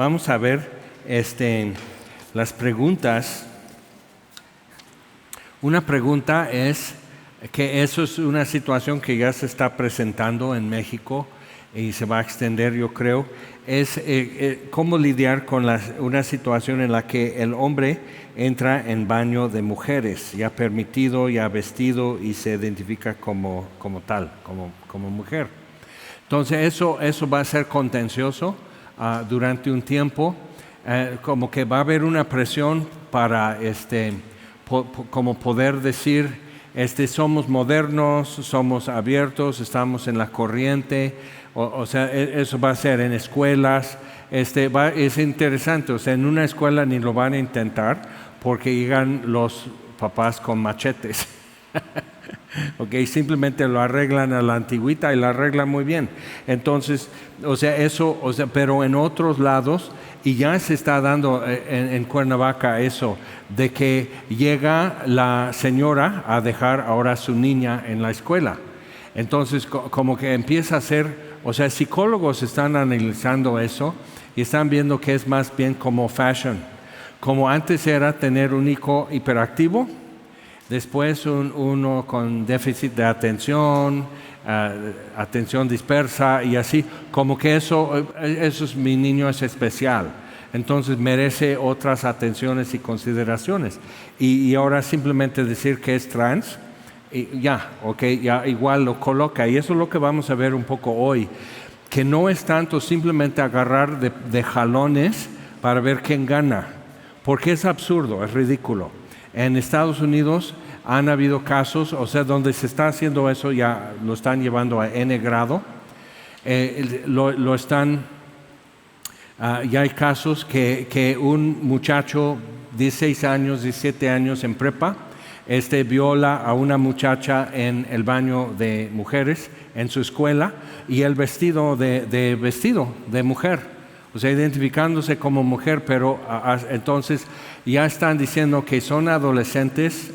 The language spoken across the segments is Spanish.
vamos a ver las preguntas. Una pregunta es que eso es una situación que ya se está presentando en México y se va a extender, yo creo, es cómo lidiar con una situación en la que el hombre entra en baño de mujeres, ya permitido, ya vestido y se identifica como tal, como mujer. Entonces eso va a ser contencioso durante un tiempo, como que va a haber una presión para como poder decir, somos modernos, somos abiertos, estamos en la corriente, o sea, eso va a ser en escuelas, es interesante, o sea, en una escuela ni lo van a intentar porque llegan los papás con machetes. Okay, simplemente lo arreglan a la antigüita y lo arreglan muy bien. Entonces, pero en otros lados, y ya se está dando en Cuernavaca eso, de que llega la señora a dejar ahora a su niña en la escuela. Entonces, como que empieza a ser, o sea, psicólogos están analizando eso y están viendo que es más bien como fashion. Como antes era tener un hijo hiperactivo, después uno con déficit de atención, atención dispersa y así, como que eso es mi niño, es especial. Entonces merece otras atenciones y consideraciones. Y ahora simplemente decir que es trans, y ya igual lo coloca. Y eso es lo que vamos a ver un poco hoy, que no es tanto simplemente agarrar de jalones para ver quién gana, porque es absurdo, es ridículo. En Estados Unidos han habido casos, o sea, donde se está haciendo eso, ya lo están llevando a N grado, ya hay casos que un muchacho 16 años, 17 años en prepa, viola a una muchacha en el baño de mujeres en su escuela y el vestido de mujer, o sea, identificándose como mujer, pero entonces ya están diciendo que son adolescentes.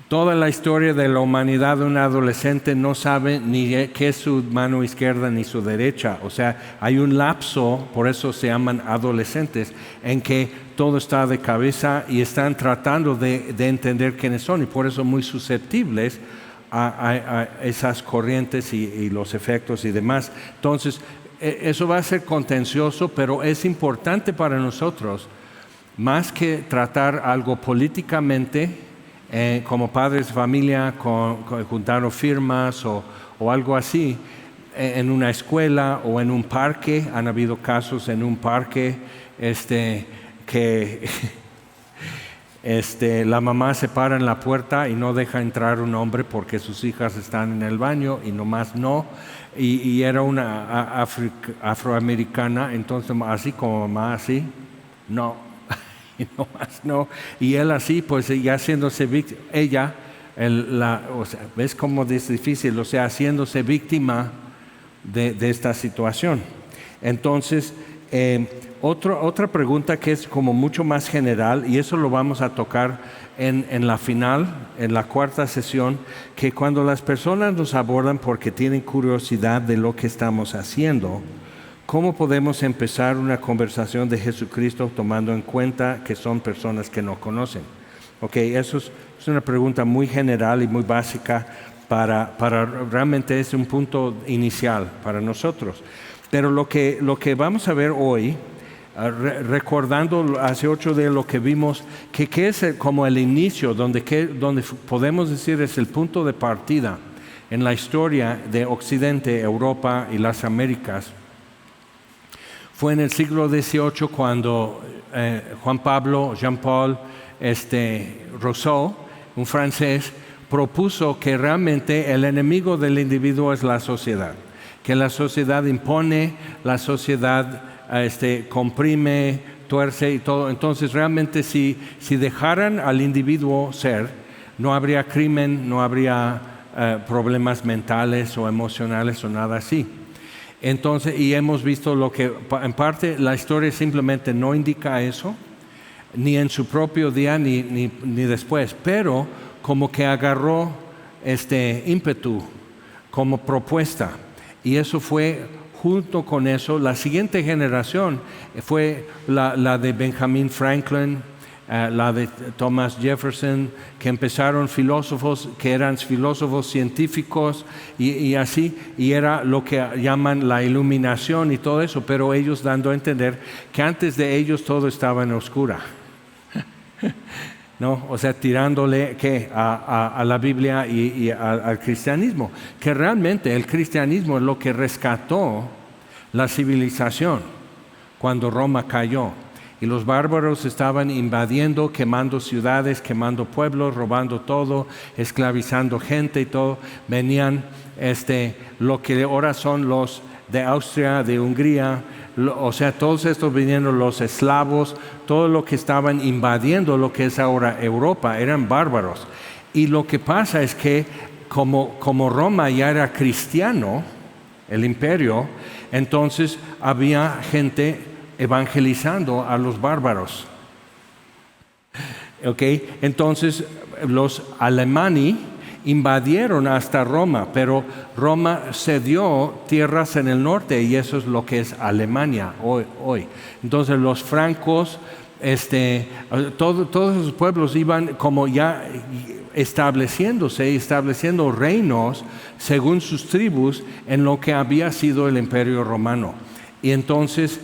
Toda la historia de la humanidad de un adolescente no sabe ni qué es su mano izquierda ni su derecha. O sea, hay un lapso, por eso se llaman adolescentes, en que todo está de cabeza y están tratando de entender quiénes son y por eso muy susceptibles a esas corrientes y los efectos y demás. Entonces, eso va a ser contencioso, pero es importante para nosotros, más que tratar algo políticamente, como padres de familia, juntaron firmas o algo así, en una escuela o en un parque. Han habido casos en un parque que la mamá se para en la puerta y no deja entrar un hombre porque sus hijas están en el baño y nomás no. Y era una afroamericana, entonces así como mamá, así, no. Y no más, no. Y él así, pues ya haciéndose víctima, ella, o sea, ¿ves cómo es difícil? O sea, haciéndose víctima de esta situación. Entonces, otra pregunta que es como mucho más general, y eso lo vamos a tocar en la final, en la cuarta sesión, que cuando las personas nos abordan porque tienen curiosidad de lo que estamos haciendo, ¿cómo podemos empezar una conversación de Jesucristo tomando en cuenta que son personas que no conocen? Eso es una pregunta muy general y muy básica para realmente es un punto inicial para nosotros. Pero lo que vamos a ver hoy, recordando hace 8 días lo que vimos, que es como el inicio, donde podemos decir es el punto de partida en la historia de Occidente, Europa y las Américas. Fue en el siglo XVIII cuando Juan Pablo, Jean-Paul Rousseau, un francés, propuso que realmente el enemigo del individuo es la sociedad, que la sociedad impone, la sociedad comprime, tuerce y todo. Entonces realmente si dejaran al individuo ser, no habría crimen, no habría problemas mentales o emocionales o nada así. Entonces, y hemos visto lo que en parte la historia simplemente no indica eso, ni en su propio día ni después, pero como que agarró ímpetu como propuesta, y eso fue junto con eso, la siguiente generación fue la de Benjamin Franklin, la de Thomas Jefferson, que empezaron filósofos, que eran filósofos científicos y así, y era lo que llaman la iluminación y todo eso, pero ellos dando a entender que antes de ellos todo estaba en oscura. ¿No? O sea, tirándole a la Biblia y al cristianismo, que realmente el cristianismo es lo que rescató la civilización cuando Roma cayó. Y los bárbaros estaban invadiendo, quemando ciudades, quemando pueblos, robando todo, esclavizando gente y todo. Venían lo que ahora son los de Austria, de Hungría, o sea, todos estos vinieron los eslavos, todo lo que estaban invadiendo lo que es ahora Europa, eran bárbaros. Y lo que pasa es que como Roma ya era cristiano, el imperio, entonces había gente evangelizando a los bárbaros. ¿Okay? Entonces los alemanes invadieron hasta Roma, pero Roma cedió tierras en el norte y eso es lo que es Alemania hoy. Entonces los francos, todos esos pueblos iban como ya estableciendo reinos según sus tribus en lo que había sido el Imperio Romano. Y entonces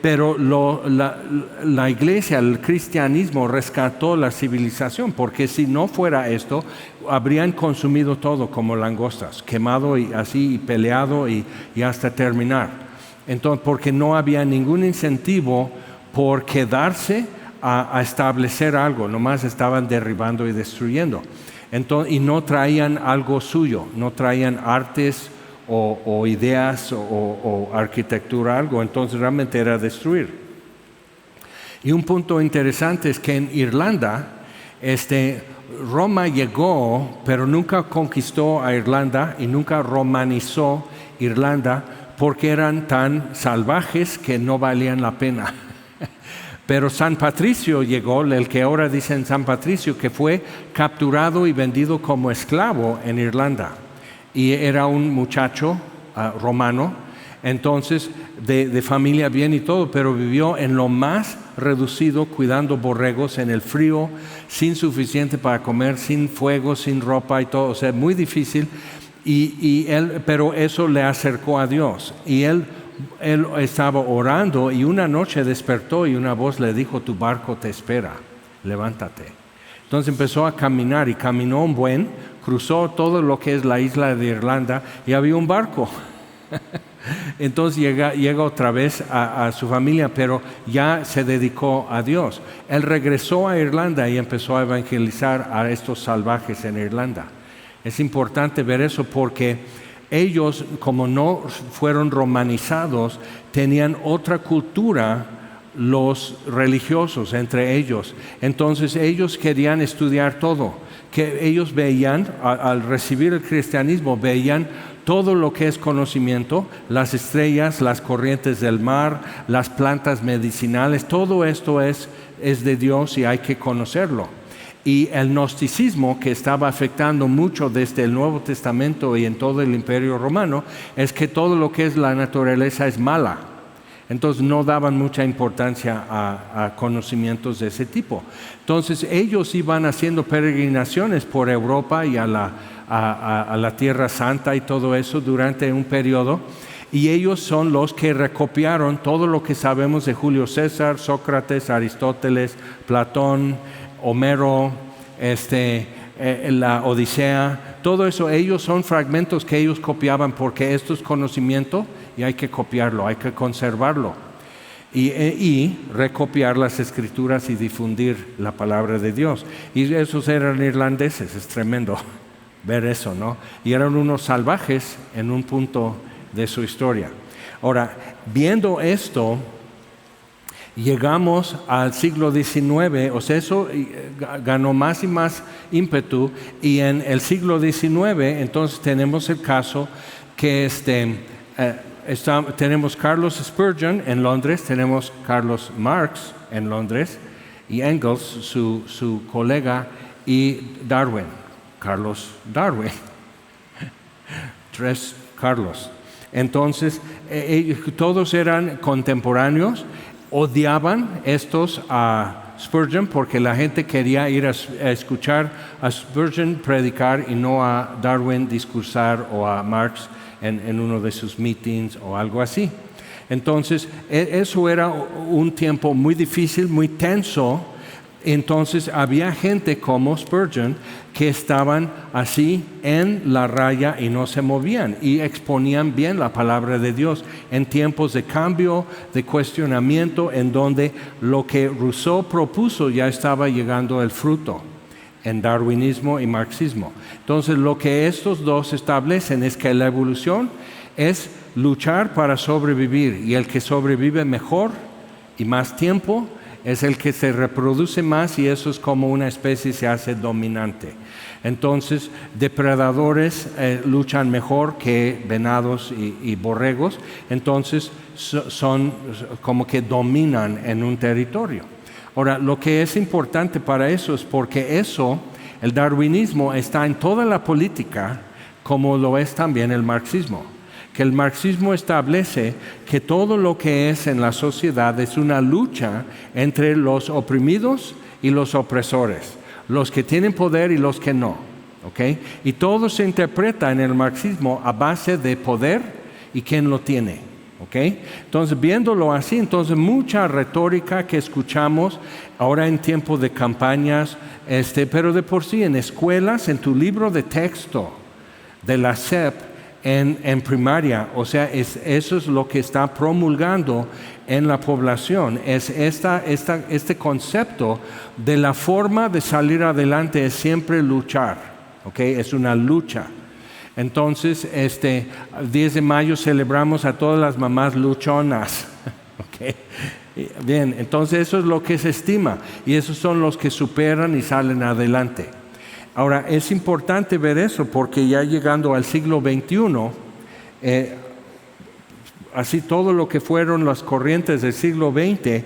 pero la iglesia, el cristianismo rescató la civilización, porque si no fuera esto, habrían consumido todo como langostas, quemado y así, y peleado y hasta terminar. Entonces, porque no había ningún incentivo por quedarse a establecer algo, nomás estaban derribando y destruyendo. Entonces, y no traían algo suyo, no traían artes o ideas o arquitectura, algo, entonces realmente era destruir. Y un punto interesante es que en Irlanda, Roma llegó, pero nunca conquistó a Irlanda y nunca romanizó Irlanda porque eran tan salvajes que no valían la pena. Pero San Patricio llegó, el que ahora dicen San Patricio, que fue capturado y vendido como esclavo en Irlanda. Y era un muchacho romano, entonces de familia bien y todo, pero vivió en lo más reducido, cuidando borregos en el frío, sin suficiente para comer, sin fuego, sin ropa y todo, o sea, muy difícil. Pero eso le acercó a Dios. Y él estaba orando y una noche despertó y una voz le dijo: tu barco te espera, levántate. Entonces empezó a caminar y caminó un buen, cruzó todo lo que es la isla de Irlanda y había un barco. Entonces llega otra vez a su familia, pero ya se dedicó a Dios. Él regresó a Irlanda y empezó a evangelizar a estos salvajes en Irlanda. Es importante ver eso porque ellos, como no fueron romanizados, tenían otra cultura, los religiosos entre ellos. Entonces ellos querían estudiar todo, que ellos veían, al recibir el cristianismo, veían todo lo que es conocimiento, las estrellas, las corrientes del mar, las plantas medicinales, todo esto es de Dios y hay que conocerlo. Y el gnosticismo, que estaba afectando mucho desde el Nuevo Testamento y en todo el Imperio Romano, es que todo lo que es la naturaleza es mala. Entonces no daban mucha importancia a conocimientos de ese tipo. Entonces ellos iban haciendo peregrinaciones por Europa y a la Tierra Santa y todo eso durante un periodo. Y ellos son los que recopiaron todo lo que sabemos de Julio César, Sócrates, Aristóteles, Platón, Homero, la Odisea. Todo eso, ellos son fragmentos que ellos copiaban porque esto es conocimiento y hay que copiarlo, hay que conservarlo y recopiar las escrituras y difundir la palabra de Dios. Y esos eran irlandeses, es tremendo ver eso, ¿no? Y eran unos salvajes en un punto de su historia. Ahora, viendo esto, llegamos al siglo XIX, o sea, eso ganó más y más ímpetu, y en el siglo XIX entonces tenemos el caso que tenemos Carlos Spurgeon en Londres, tenemos Carlos Marx en Londres, y Engels, su colega, y Darwin, Carlos Darwin. Tres Carlos. Entonces, todos eran contemporáneos, odiaban estos a Spurgeon porque la gente quería ir a escuchar a Spurgeon predicar y no a Darwin discursar o a Marx en uno de sus meetings o algo así. Entonces, eso era un tiempo muy difícil, muy tenso. Entonces, había gente como Spurgeon que estaban así en la raya y no se movían y exponían bien la palabra de Dios en tiempos de cambio, de cuestionamiento, en donde lo que Rousseau propuso ya estaba llegando el fruto en darwinismo y marxismo. Entonces, lo que estos dos establecen es que la evolución es luchar para sobrevivir, y el que sobrevive mejor y más tiempo es el que se reproduce más, y eso es como una especie se hace dominante. Entonces, depredadores luchan mejor que venados y borregos, entonces son como que dominan en un territorio. Ahora, lo que es importante para eso es porque eso, el darwinismo, está en toda la política, como lo es también el marxismo. Que el marxismo establece que todo lo que es en la sociedad es una lucha entre los oprimidos y los opresores, los que tienen poder y los que no, ¿okay? Y todo se interpreta en el marxismo a base de poder y quién lo tiene, ¿okay? Entonces, viéndolo así, entonces mucha retórica que escuchamos ahora en tiempo de campañas, pero de por sí en escuelas, en tu libro de texto de la SEP, en primaria, o sea, eso es lo que está promulgando en la población, es este concepto de la forma de salir adelante es siempre luchar, ¿okay? Es una lucha. Entonces, 10 de mayo celebramos a todas las mamás luchonas, ¿okay? Bien, entonces eso es lo que se estima, y esos son los que superan y salen adelante. Ahora, es importante ver eso porque ya llegando al siglo XXI, así todo lo que fueron las corrientes del siglo XX,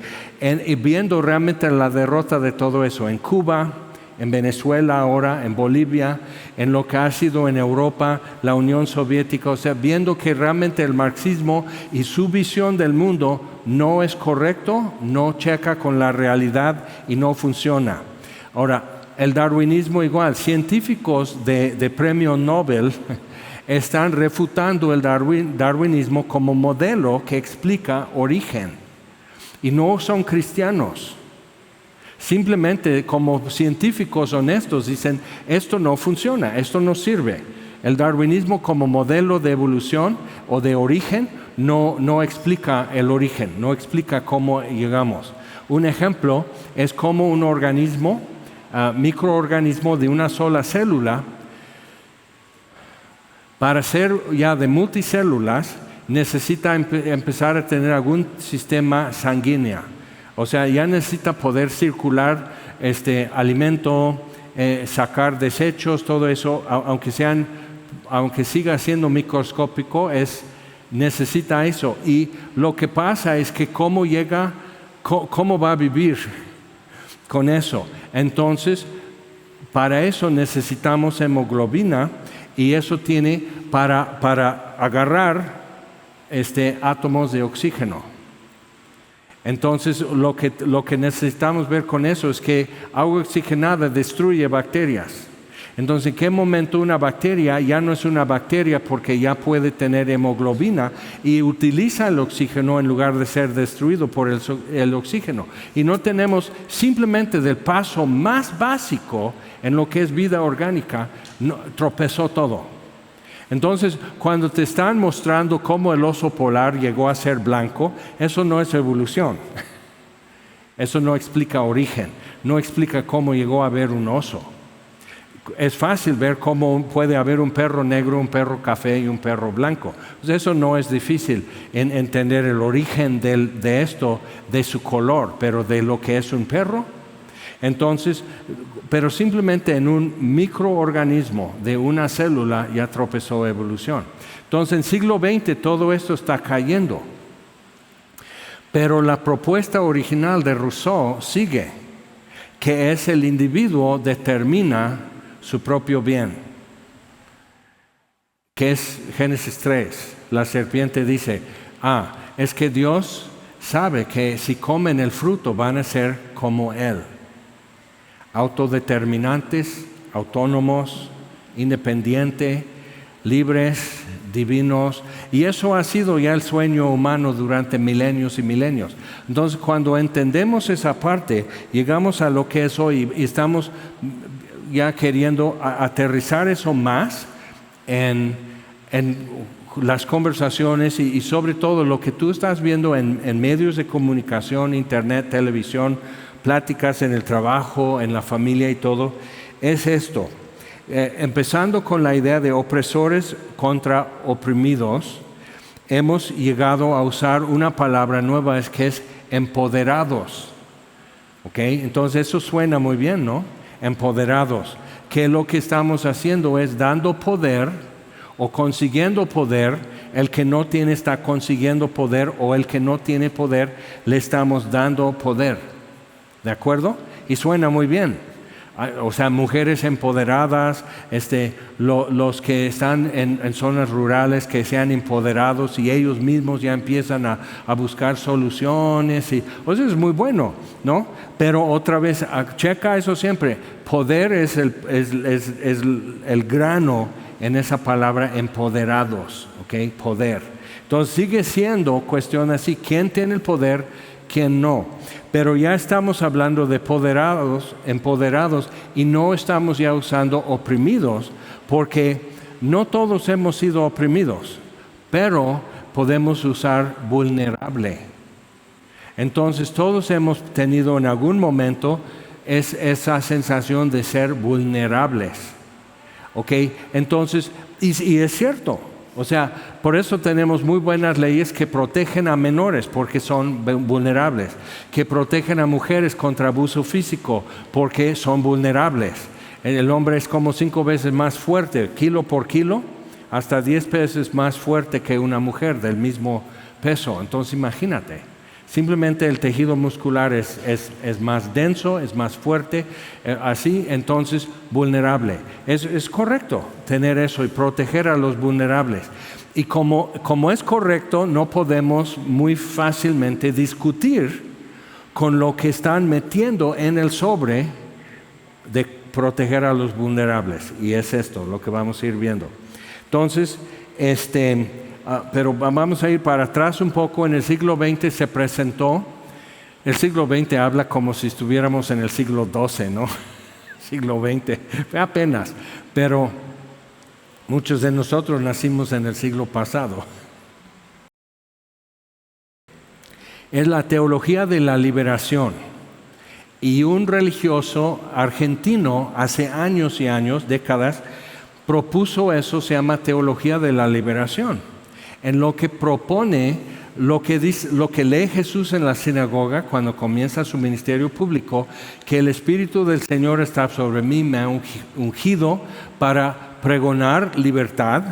y viendo realmente la derrota de todo eso en Cuba, en Venezuela ahora, en Bolivia, en lo que ha sido en Europa, la Unión Soviética, o sea, viendo que realmente el marxismo y su visión del mundo no es correcto, no checa con la realidad y no funciona. Ahora, el darwinismo igual, científicos de premio Nobel están refutando el darwinismo como modelo que explica origen, y no son cristianos. Simplemente como científicos honestos dicen, esto no funciona, esto no sirve. El darwinismo como modelo de evolución o de origen no explica el origen, no explica cómo llegamos. Un ejemplo es como un organismo, microorganismo de una sola célula, para ser ya de multicélulas necesita empezar a tener algún sistema sanguíneo, o sea, ya necesita poder circular alimento, sacar desechos, todo eso, aunque siga siendo microscópico, necesita eso. Y lo que pasa es que cómo va a vivir con eso. Entonces, para eso necesitamos hemoglobina, y eso tiene para agarrar átomos de oxígeno. Entonces, lo que necesitamos ver con eso es que agua oxigenada destruye bacterias. Entonces, ¿en qué momento una bacteria ya no es una bacteria porque ya puede tener hemoglobina y utiliza el oxígeno en lugar de ser destruido por el oxígeno? Y no tenemos simplemente del paso más básico en lo que es vida orgánica, tropezó todo. Entonces, cuando te están mostrando cómo el oso polar llegó a ser blanco, eso no es evolución. Eso no explica origen, no explica cómo llegó a haber un oso. Es fácil ver cómo puede haber un perro negro, un perro café y un perro blanco. Pues eso no es difícil en entender el origen de esto, de su color, pero de lo que es un perro. Entonces, pero simplemente en un microorganismo de una célula ya tropezó evolución. Entonces, en el siglo XX todo esto está cayendo. Pero la propuesta original de Rousseau sigue, que es el individuo determina su propio bien, que es Génesis 3. la serpiente dice, es que Dios sabe que si comen el fruto van a ser como Él, autodeterminantes, autónomos, independientes, libres, divinos, y eso ha sido ya el sueño humano durante milenios y milenios. Entonces, cuando entendemos esa parte, llegamos a lo que es hoy y estamos ya queriendo aterrizar eso más en las conversaciones y sobre todo lo que tú estás viendo en medios de comunicación, internet, televisión, pláticas en el trabajo, en la familia y todo, es esto. Empezando con la idea de opresores contra oprimidos, hemos llegado a usar una palabra nueva que es empoderados. ¿Ok? Entonces eso suena muy bien, ¿no? Empoderados. Que lo que estamos haciendo es dando poder o consiguiendo poder. El que no tiene está consiguiendo poder, o el que no tiene poder le estamos dando poder. ¿De acuerdo? Y suena muy bien. O sea, mujeres empoderadas, los que están en zonas rurales que sean empoderados y ellos mismos ya empiezan a buscar soluciones. O sea, es muy bueno, ¿no? Pero otra vez, checa eso siempre. Poder es el grano en esa palabra empoderados, ¿ok? Poder. Entonces sigue siendo cuestión así, ¿quién tiene el poder? ¿Quién no? Pero ya estamos hablando de empoderados y no estamos ya usando oprimidos, porque no todos hemos sido oprimidos, pero podemos usar vulnerable. Entonces todos hemos tenido en algún momento esa sensación de ser vulnerables. ¿Ok? Entonces, y es cierto. O sea, por eso tenemos muy buenas leyes que protegen a menores porque son vulnerables, que protegen a mujeres contra abuso físico porque son vulnerables. El hombre es como 5 veces más fuerte, kilo por kilo, hasta 10 veces más fuerte que una mujer del mismo peso. Entonces imagínate, simplemente el tejido muscular es más denso, es más fuerte, así, entonces vulnerable. Es correcto tener eso y proteger a los vulnerables. Y como es correcto, no podemos muy fácilmente discutir con lo que están metiendo en el sobre de proteger a los vulnerables. Y es esto lo que vamos a ir viendo. Entonces, pero vamos a ir para atrás un poco. En el siglo XX se presentó, el siglo XX habla como si estuviéramos en el siglo XII, ¿no? Siglo XX, apenas, pero muchos de nosotros nacimos en el siglo pasado. Es la teología de la liberación. Y un religioso argentino hace años y años, décadas, propuso eso, se llama teología de la liberación. En lo que propone, lo que lee Jesús en la sinagoga cuando comienza su ministerio público, que el Espíritu del Señor está sobre mí, me ha ungido para pregonar libertad,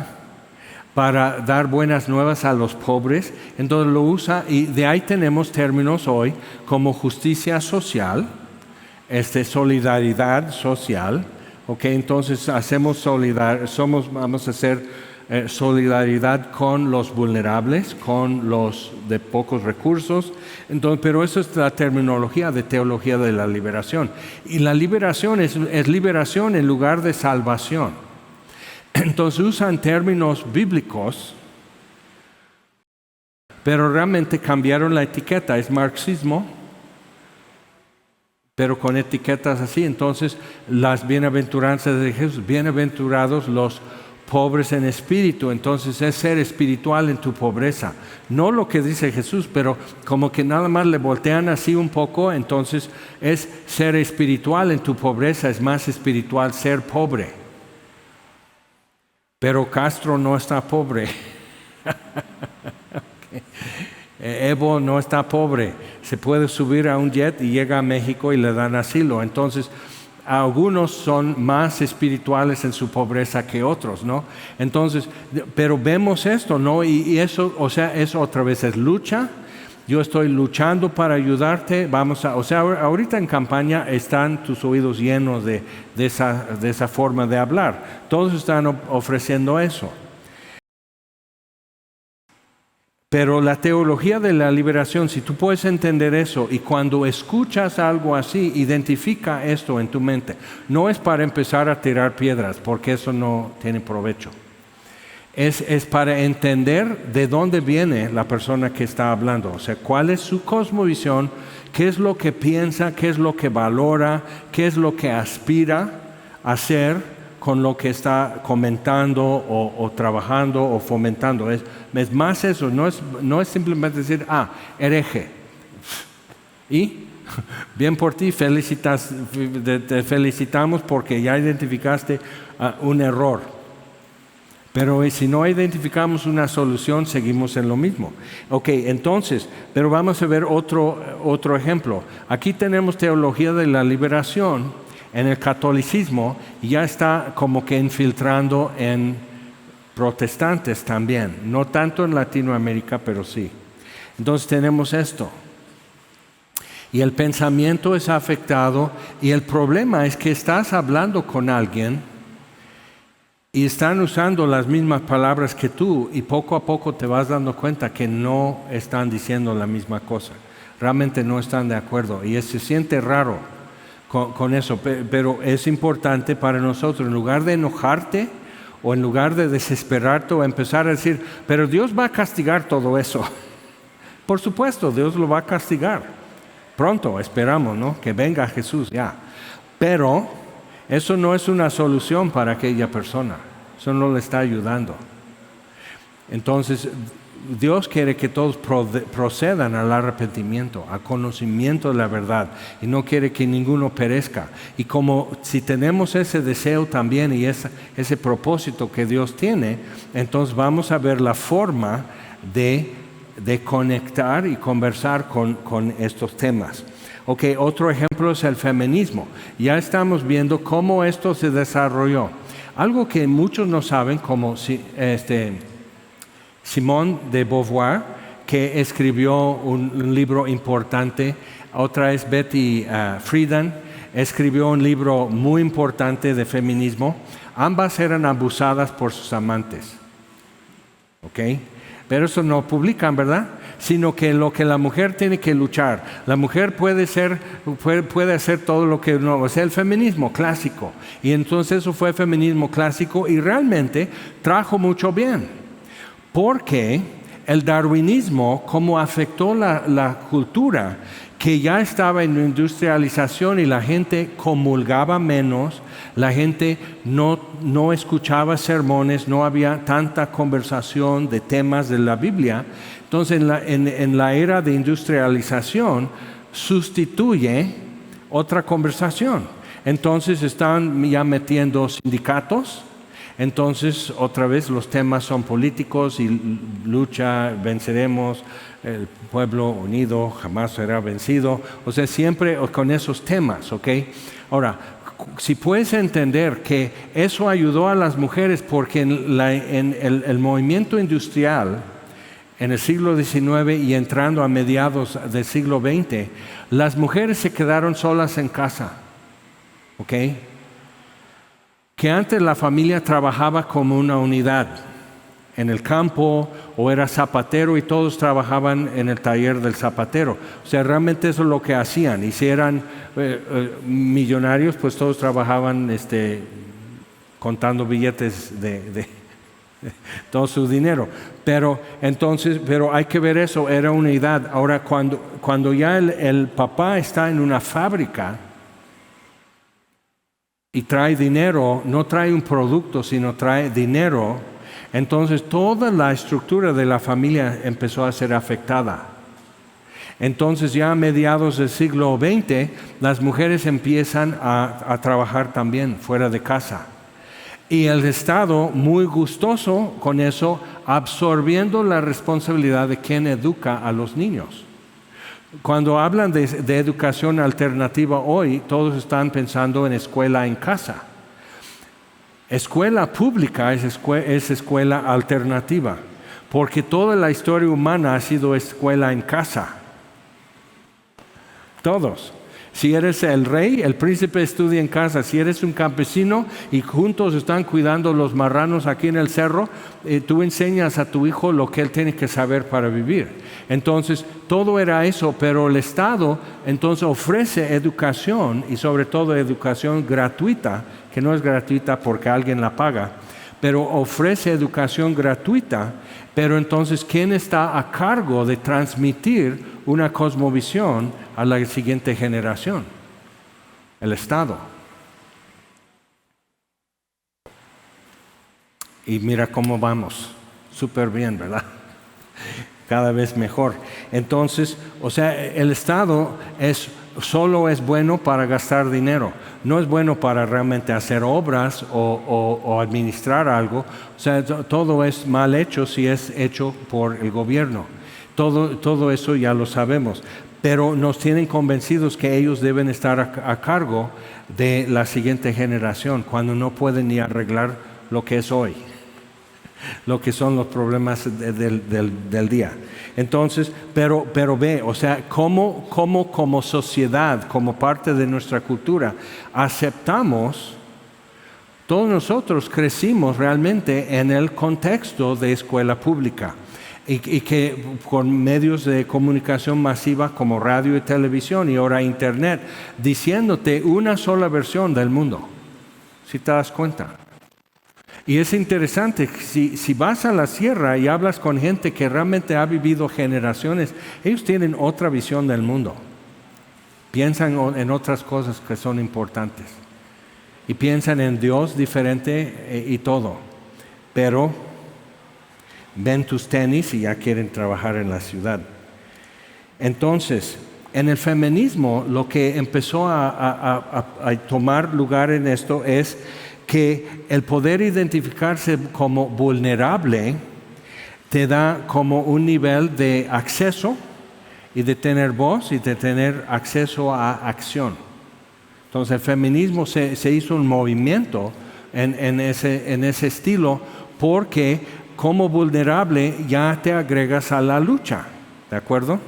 para dar buenas nuevas a los pobres. Entonces lo usa, y de ahí tenemos términos hoy como justicia social, solidaridad social. Okay, entonces vamos a hacer solidaridad con los vulnerables, con los de pocos recursos. Entonces, pero eso es la terminología de teología de la liberación. Y la liberación es liberación en lugar de salvación. Entonces usan términos bíblicos, pero realmente cambiaron la etiqueta. Es marxismo, pero con etiquetas así. Entonces, las bienaventuranzas de Jesús, bienaventurados los pobres en espíritu. Entonces es ser espiritual en tu pobreza. No lo que dice Jesús, pero como que nada más le voltean así un poco. Entonces es ser espiritual en tu pobreza. Es más espiritual ser pobre. Pero Castro no está pobre. Evo no está pobre. Se puede subir a un jet y llega a México y le dan asilo. Entonces, algunos son más espirituales en su pobreza que otros, ¿no? Entonces, pero vemos esto, ¿no? Y eso, o sea, eso otra vez es lucha. Yo estoy luchando para ayudarte. O sea, ahorita en campaña están tus oídos llenos de esa forma de hablar. Todos están ofreciendo eso. Pero la teología de la liberación, si tú puedes entender eso y cuando escuchas algo así, identifica esto en tu mente. No es para empezar a tirar piedras, porque eso no tiene provecho. Es para entender de dónde viene la persona que está hablando. O sea, cuál es su cosmovisión, qué es lo que piensa, qué es lo que valora, qué es lo que aspira a hacer con lo que está comentando o trabajando o fomentando. Es más eso, no es simplemente decir, hereje. ¿Y? Bien por ti, te felicitamos porque ya identificaste un error. Pero si no identificamos una solución, seguimos en lo mismo. Ok, entonces, pero vamos a ver otro ejemplo. Aquí tenemos teología de la liberación en el catolicismo y ya está como que infiltrando en protestantes también. No tanto en Latinoamérica, pero sí. Entonces tenemos esto. Y el pensamiento es afectado y el problema es que estás hablando con alguien y están usando las mismas palabras que tú y poco a poco te vas dando cuenta que no están diciendo la misma cosa. Realmente no están de acuerdo y se siente raro con eso, pero es importante para nosotros, en lugar de enojarte o en lugar de desesperarte o empezar a decir, pero Dios va a castigar todo eso. Por supuesto, Dios lo va a castigar. Pronto, esperamos, ¿no? Que venga Jesús, ya. Pero eso no es una solución para aquella persona. Eso no le está ayudando. Entonces, Dios quiere que todos procedan al arrepentimiento, al conocimiento de la verdad, y no quiere que ninguno perezca. Y como si tenemos ese deseo también y ese propósito que Dios tiene, entonces vamos a ver la forma de conectar y conversar con estos temas. Ok, otro ejemplo es el feminismo. Ya estamos viendo cómo esto se desarrolló. Algo que muchos no saben, como Simone de Beauvoir, que escribió un libro importante. Otra es Betty Friedan, escribió un libro muy importante de feminismo. Ambas eran abusadas por sus amantes. ¿Ok? Pero eso no publican, ¿verdad? Sino que lo que la mujer tiene que luchar. La mujer puede hacer todo lo que no, o sea, el feminismo clásico. Y entonces eso fue feminismo clásico y realmente trajo mucho bien. Porque el darwinismo, como afectó la cultura, que ya estaba en industrialización y la gente comulgaba menos, la gente no escuchaba sermones, no había tanta conversación de temas de la Biblia. Entonces en la era de industrialización sustituye otra conversación. Entonces están ya metiendo sindicatos. Entonces, otra vez los temas son políticos y lucha, venceremos, el pueblo unido jamás será vencido. O sea, siempre con esos temas, ¿ok? Ahora, si puedes entender que eso ayudó a las mujeres porque en el movimiento industrial, en el siglo XIX y entrando a mediados del siglo XX, las mujeres se quedaron solas en casa, ¿ok? Que antes la familia trabajaba como una unidad en el campo o era zapatero y todos trabajaban en el taller del zapatero. O sea, realmente eso es lo que hacían. Y si eran millonarios, pues todos trabajaban contando billetes de todo su dinero. Pero hay que ver eso, era unidad. Ahora, cuando ya el papá está en una fábrica y trae dinero, no trae un producto, sino trae dinero, entonces toda la estructura de la familia empezó a ser afectada. Entonces ya a mediados del siglo XX, las mujeres empiezan a trabajar también fuera de casa. Y el Estado, muy gustoso con eso, absorbiendo la responsabilidad de quien educa a los niños. Cuando hablan de educación alternativa hoy, todos están pensando en escuela en casa. Escuela pública es escuela alternativa, porque toda la historia humana ha sido escuela en casa. Todos. Si eres el rey, el príncipe estudia en casa. Si eres un campesino y juntos están cuidando los marranos aquí en el cerro, tú enseñas a tu hijo lo que él tiene que saber para vivir. Entonces, todo era eso, pero el Estado entonces ofrece educación y sobre todo educación gratuita, que no es gratuita porque alguien la paga, pero ofrece educación gratuita. Pero entonces, ¿quién está a cargo de transmitir una cosmovisión a la siguiente generación? El Estado. Y mira cómo vamos, súper bien, ¿verdad? Cada vez mejor. Entonces, o sea, el Estado solo es bueno para gastar dinero, no es bueno para realmente hacer obras o administrar algo. O sea, todo es mal hecho si es hecho por el gobierno. Todo eso ya lo sabemos, pero nos tienen convencidos que ellos deben estar a cargo de la siguiente generación cuando no pueden ni arreglar lo que es hoy, lo que son los problemas del día. Entonces, pero ve, o sea, como sociedad, como parte de nuestra cultura, aceptamos, todos nosotros crecimos realmente en el contexto de escuela pública y que con medios de comunicación masiva como radio y televisión y ahora internet, diciéndote una sola versión del mundo, si te das cuenta. Y es interesante, si vas a la sierra y hablas con gente que realmente ha vivido generaciones, ellos tienen otra visión del mundo. Piensan en otras cosas que son importantes. Y piensan en Dios diferente y todo. Pero ven tus tenis y ya quieren trabajar en la ciudad. Entonces, en el feminismo, lo que empezó a tomar lugar en esto es que el poder identificarse como vulnerable te da como un nivel de acceso y de tener voz y de tener acceso a acción. Entonces el feminismo se hizo un movimiento en ese estilo porque como vulnerable ya te agregas a la lucha, ¿de acuerdo?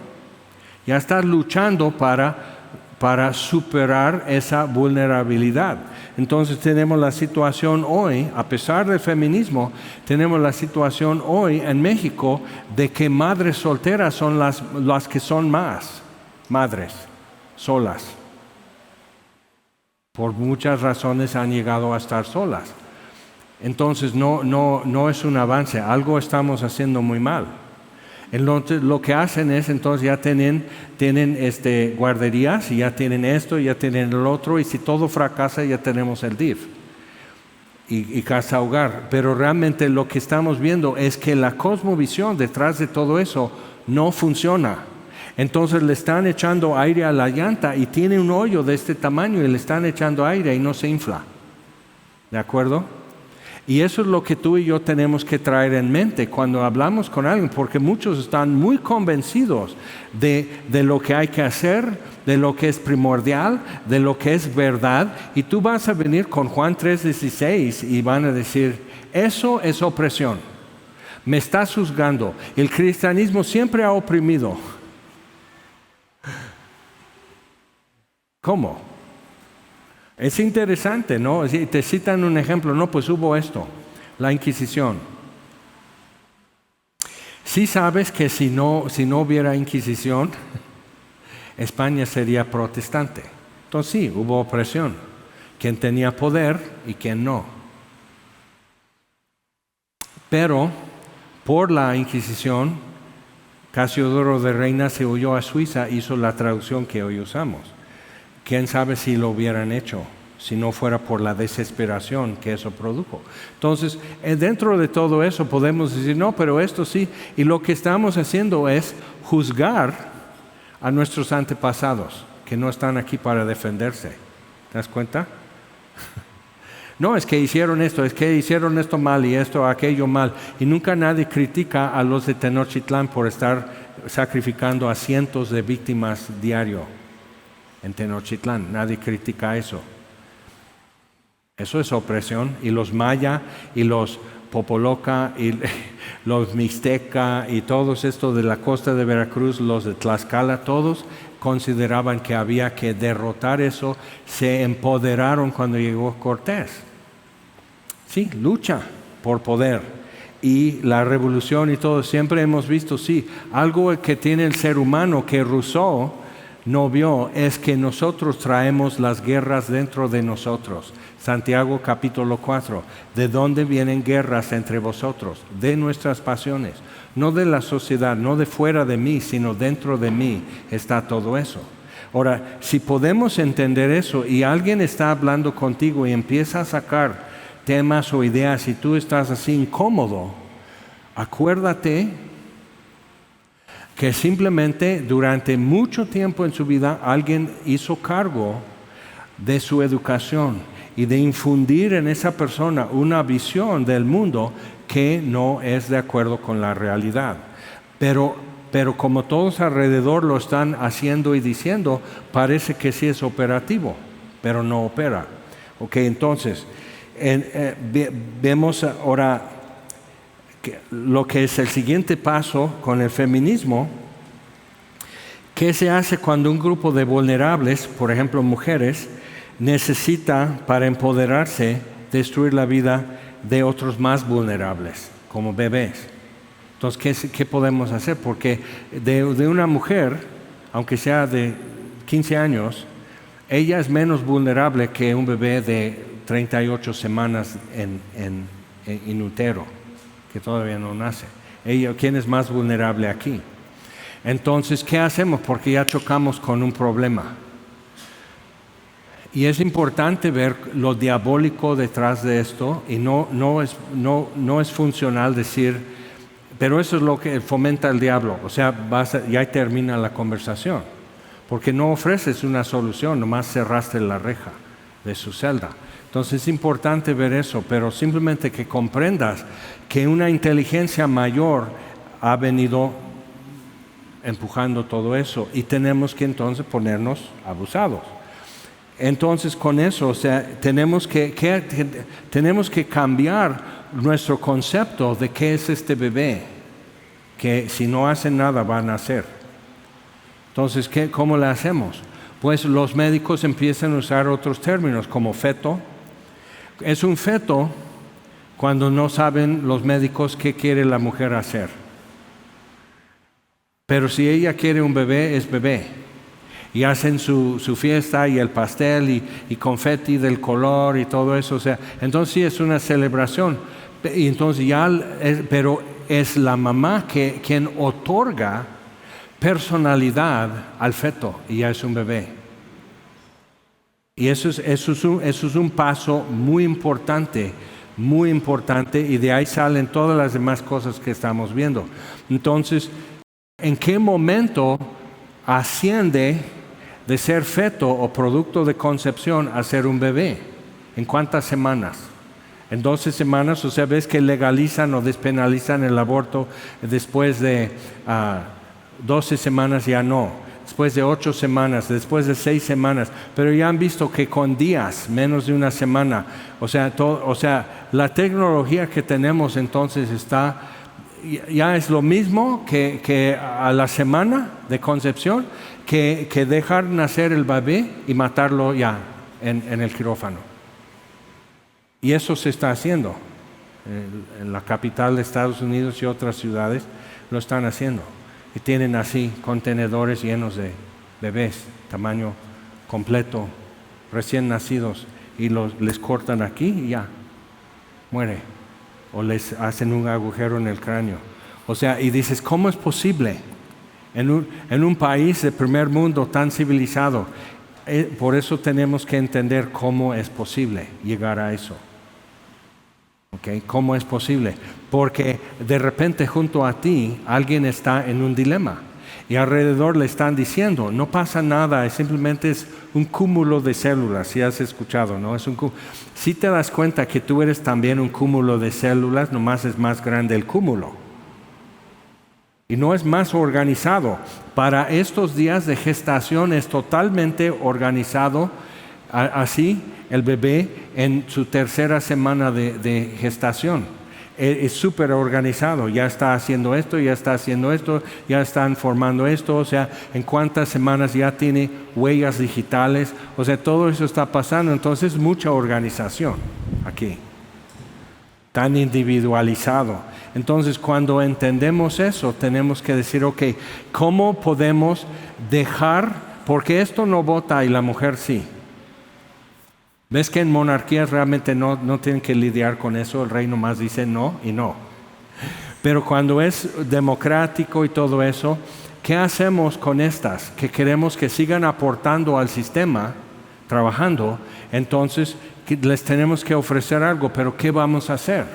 Ya estás luchando para superar esa vulnerabilidad. Entonces tenemos la situación hoy, a pesar del feminismo, tenemos la situación hoy en México de que madres solteras son las que son más madres solas. Por muchas razones han llegado a estar solas. Entonces no es un avance, algo estamos haciendo muy mal. Entonces lo que hacen es, entonces ya tienen guarderías y ya tienen esto, ya tienen el otro, y si todo fracasa ya tenemos el DIF y casa hogar. Pero realmente lo que estamos viendo es que la cosmovisión detrás de todo eso no funciona. Entonces le están echando aire a la llanta y tiene un hoyo de este tamaño y le están echando aire y no se infla. ¿De acuerdo? Y eso es lo que tú y yo tenemos que traer en mente cuando hablamos con alguien, porque muchos están muy convencidos de lo que hay que hacer, de lo que es primordial, de lo que es verdad, y tú vas a venir con Juan 3:16 y van a decir, eso es opresión, me estás juzgando, el cristianismo siempre ha oprimido. ¿Cómo? Es interesante, ¿no? Si te citan un ejemplo, no, pues hubo esto, la Inquisición. Sí sabes que si no hubiera Inquisición, España sería protestante. Entonces sí, hubo opresión. Quien tenía poder y quien no. Pero por la Inquisición, Casiodoro de Reina se huyó a Suiza, hizo la traducción que hoy usamos. ¿Quién sabe si lo hubieran hecho si no fuera por la desesperación que eso produjo? Entonces, dentro de todo eso podemos decir, no, pero esto sí. Y lo que estamos haciendo es juzgar a nuestros antepasados que no están aquí para defenderse. ¿Te das cuenta? No, es que hicieron esto mal y esto, aquello mal. Y nunca nadie critica a los de Tenochtitlán por estar sacrificando a cientos de víctimas diario. En Tenochtitlán, nadie critica eso. Eso es opresión. Y los maya y los Popoloca y los Mixteca y todos estos de la costa de Veracruz, los de Tlaxcala, todos consideraban que había que derrotar eso, se empoderaron cuando llegó Cortés. Sí, lucha por poder. Y la revolución y todo, siempre hemos visto, sí, algo que tiene el ser humano que Rousseau no vio es que nosotros traemos las guerras dentro de nosotros. Santiago capítulo 4, ¿de dónde vienen guerras entre vosotros? De nuestras pasiones, no de la sociedad, no de fuera de mí, sino dentro de mí está todo eso. Ahora, si podemos entender eso y alguien está hablando contigo y empieza a sacar temas o ideas y tú estás así incómodo, acuérdate que simplemente durante mucho tiempo en su vida alguien hizo cargo de su educación y de infundir en esa persona una visión del mundo que no es de acuerdo con la realidad. Pero como todos alrededor lo están haciendo y diciendo, parece que sí es operativo, pero no opera. Ok, entonces, vemos ahora lo que es el siguiente paso con el feminismo. ¿Qué se hace cuando un grupo de vulnerables, por ejemplo mujeres, necesita para empoderarse destruir la vida de otros más vulnerables, como bebés? Entonces, ¿qué podemos hacer? Porque de una mujer, aunque sea de 15 años, ella es menos vulnerable que un bebé de 38 semanas en útero, que todavía no nace. ¿Quién es más vulnerable aquí? Entonces, ¿qué hacemos? Porque ya chocamos con un problema. Y es importante ver lo diabólico detrás de esto, y no es funcional decir, pero eso es lo que fomenta el diablo. O sea, ya termina la conversación, porque no ofreces una solución, nomás cerraste la reja de su celda. Entonces es importante ver eso, pero simplemente que comprendas que una inteligencia mayor ha venido empujando todo eso y tenemos que entonces ponernos abusados. Entonces con eso, o sea, tenemos que cambiar nuestro concepto de qué es este bebé, que si no hacen nada van a nacer. Entonces, ¿cómo le hacemos? Pues los médicos empiezan a usar otros términos como feto. Es un feto cuando no saben los médicos qué quiere la mujer hacer. Pero si ella quiere un bebé, es bebé. Y hacen su fiesta y el pastel y confeti del color y todo eso. O sea, entonces sí es una celebración. Y entonces pero es la mamá quien otorga personalidad al feto y ya es un bebé. Y eso es un paso muy importante, y de ahí salen todas las demás cosas que estamos viendo. Entonces, ¿en qué momento asciende de ser feto o producto de concepción a ser un bebé? ¿En cuántas semanas? En 12 semanas, o sea, ves que legalizan o despenalizan el aborto después de 12 semanas ya no. Después de 8 semanas, después de 6 semanas, pero ya han visto que con días, menos de una semana, o sea, la tecnología que tenemos entonces ya es lo mismo que a la semana de concepción, que dejar nacer el bebé y matarlo ya en el quirófano. Y eso se está haciendo. En la capital de Estados Unidos y otras ciudades lo están haciendo. Y tienen así contenedores llenos de bebés, tamaño completo, recién nacidos, y les cortan aquí y ya, muere. O les hacen un agujero en el cráneo. O sea, y dices, ¿cómo es posible? En un país de primer mundo tan civilizado. Por eso tenemos que entender cómo es posible llegar a eso. ¿Okay? ¿Cómo es posible? Porque de repente junto a ti alguien está en un dilema y alrededor le están diciendo, no pasa nada, simplemente es un cúmulo de células, si has escuchado, ¿no? Si te das cuenta que tú eres también un cúmulo de células, nomás es más grande el cúmulo. Y no es más organizado. Para estos días de gestación es totalmente organizado así el bebé en su tercera semana de gestación. es súper organizado, ya está haciendo esto, ya está haciendo esto, ya están formando esto, o sea, en cuántas semanas ya tiene huellas digitales, o sea, todo eso está pasando, entonces mucha organización aquí, tan individualizado. Entonces, cuando entendemos eso, tenemos que decir, ok, ¿cómo podemos dejar? Porque esto no vota y la mujer sí. ¿Ves que en monarquías realmente no tienen que lidiar con eso? El rey nomás dice no y no. Pero cuando es democrático y todo eso, ¿qué hacemos con estas? Que queremos que sigan aportando al sistema, trabajando, entonces les tenemos que ofrecer algo, pero ¿qué vamos a hacer?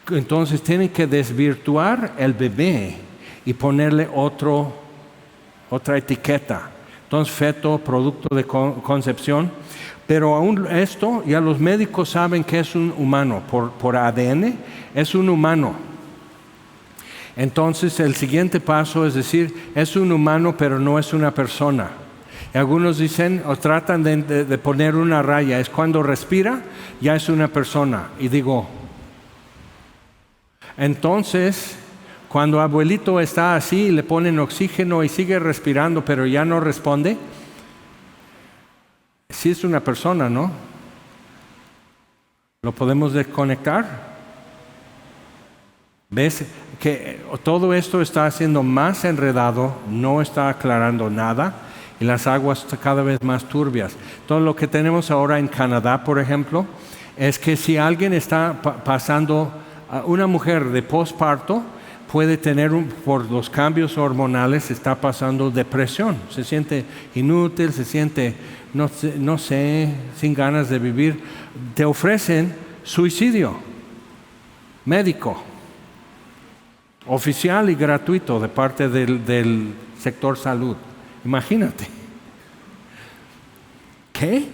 Entonces tienen que desvirtuar el bebé y ponerle otra etiqueta. Entonces, feto, producto de concepción. Pero aún esto, ya los médicos saben que es un humano, por ADN, es un humano. Entonces el siguiente paso es decir, es un humano pero no es una persona. Y algunos dicen o tratan de poner una raya, es cuando respira, ya es una persona. Y digo, entonces, cuando abuelito está así, le ponen oxígeno y sigue respirando pero ya no responde, sí es una persona, ¿no? ¿Lo podemos desconectar? ¿Ves que todo esto está haciendo más enredado, no está aclarando nada y las aguas están cada vez más turbias? Todo lo que tenemos ahora en Canadá, por ejemplo, es que si alguien está pasando, una mujer de posparto puede tener, por los cambios hormonales, está pasando depresión, se siente inútil, se siente, no sé, sin ganas de vivir. Te ofrecen suicidio médico, oficial y gratuito de parte del sector salud. Imagínate. ¿Qué?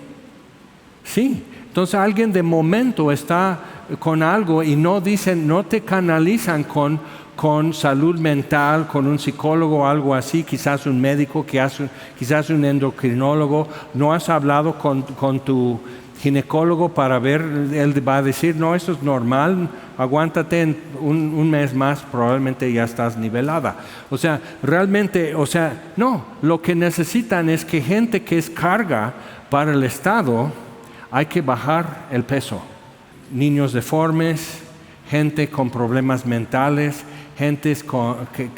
Sí. Entonces alguien de momento está con algo y no dicen, no te canalizan con salud mental, con un psicólogo o algo así, quizás un médico, quizás un endocrinólogo. No has hablado con tu ginecólogo para ver, él va a decir, no, eso es normal, aguántate un mes más, probablemente ya estás nivelada. O sea, realmente, no, lo que necesitan es que gente que es carga para el Estado, hay que bajar el peso. Niños deformes, gente con problemas mentales, gente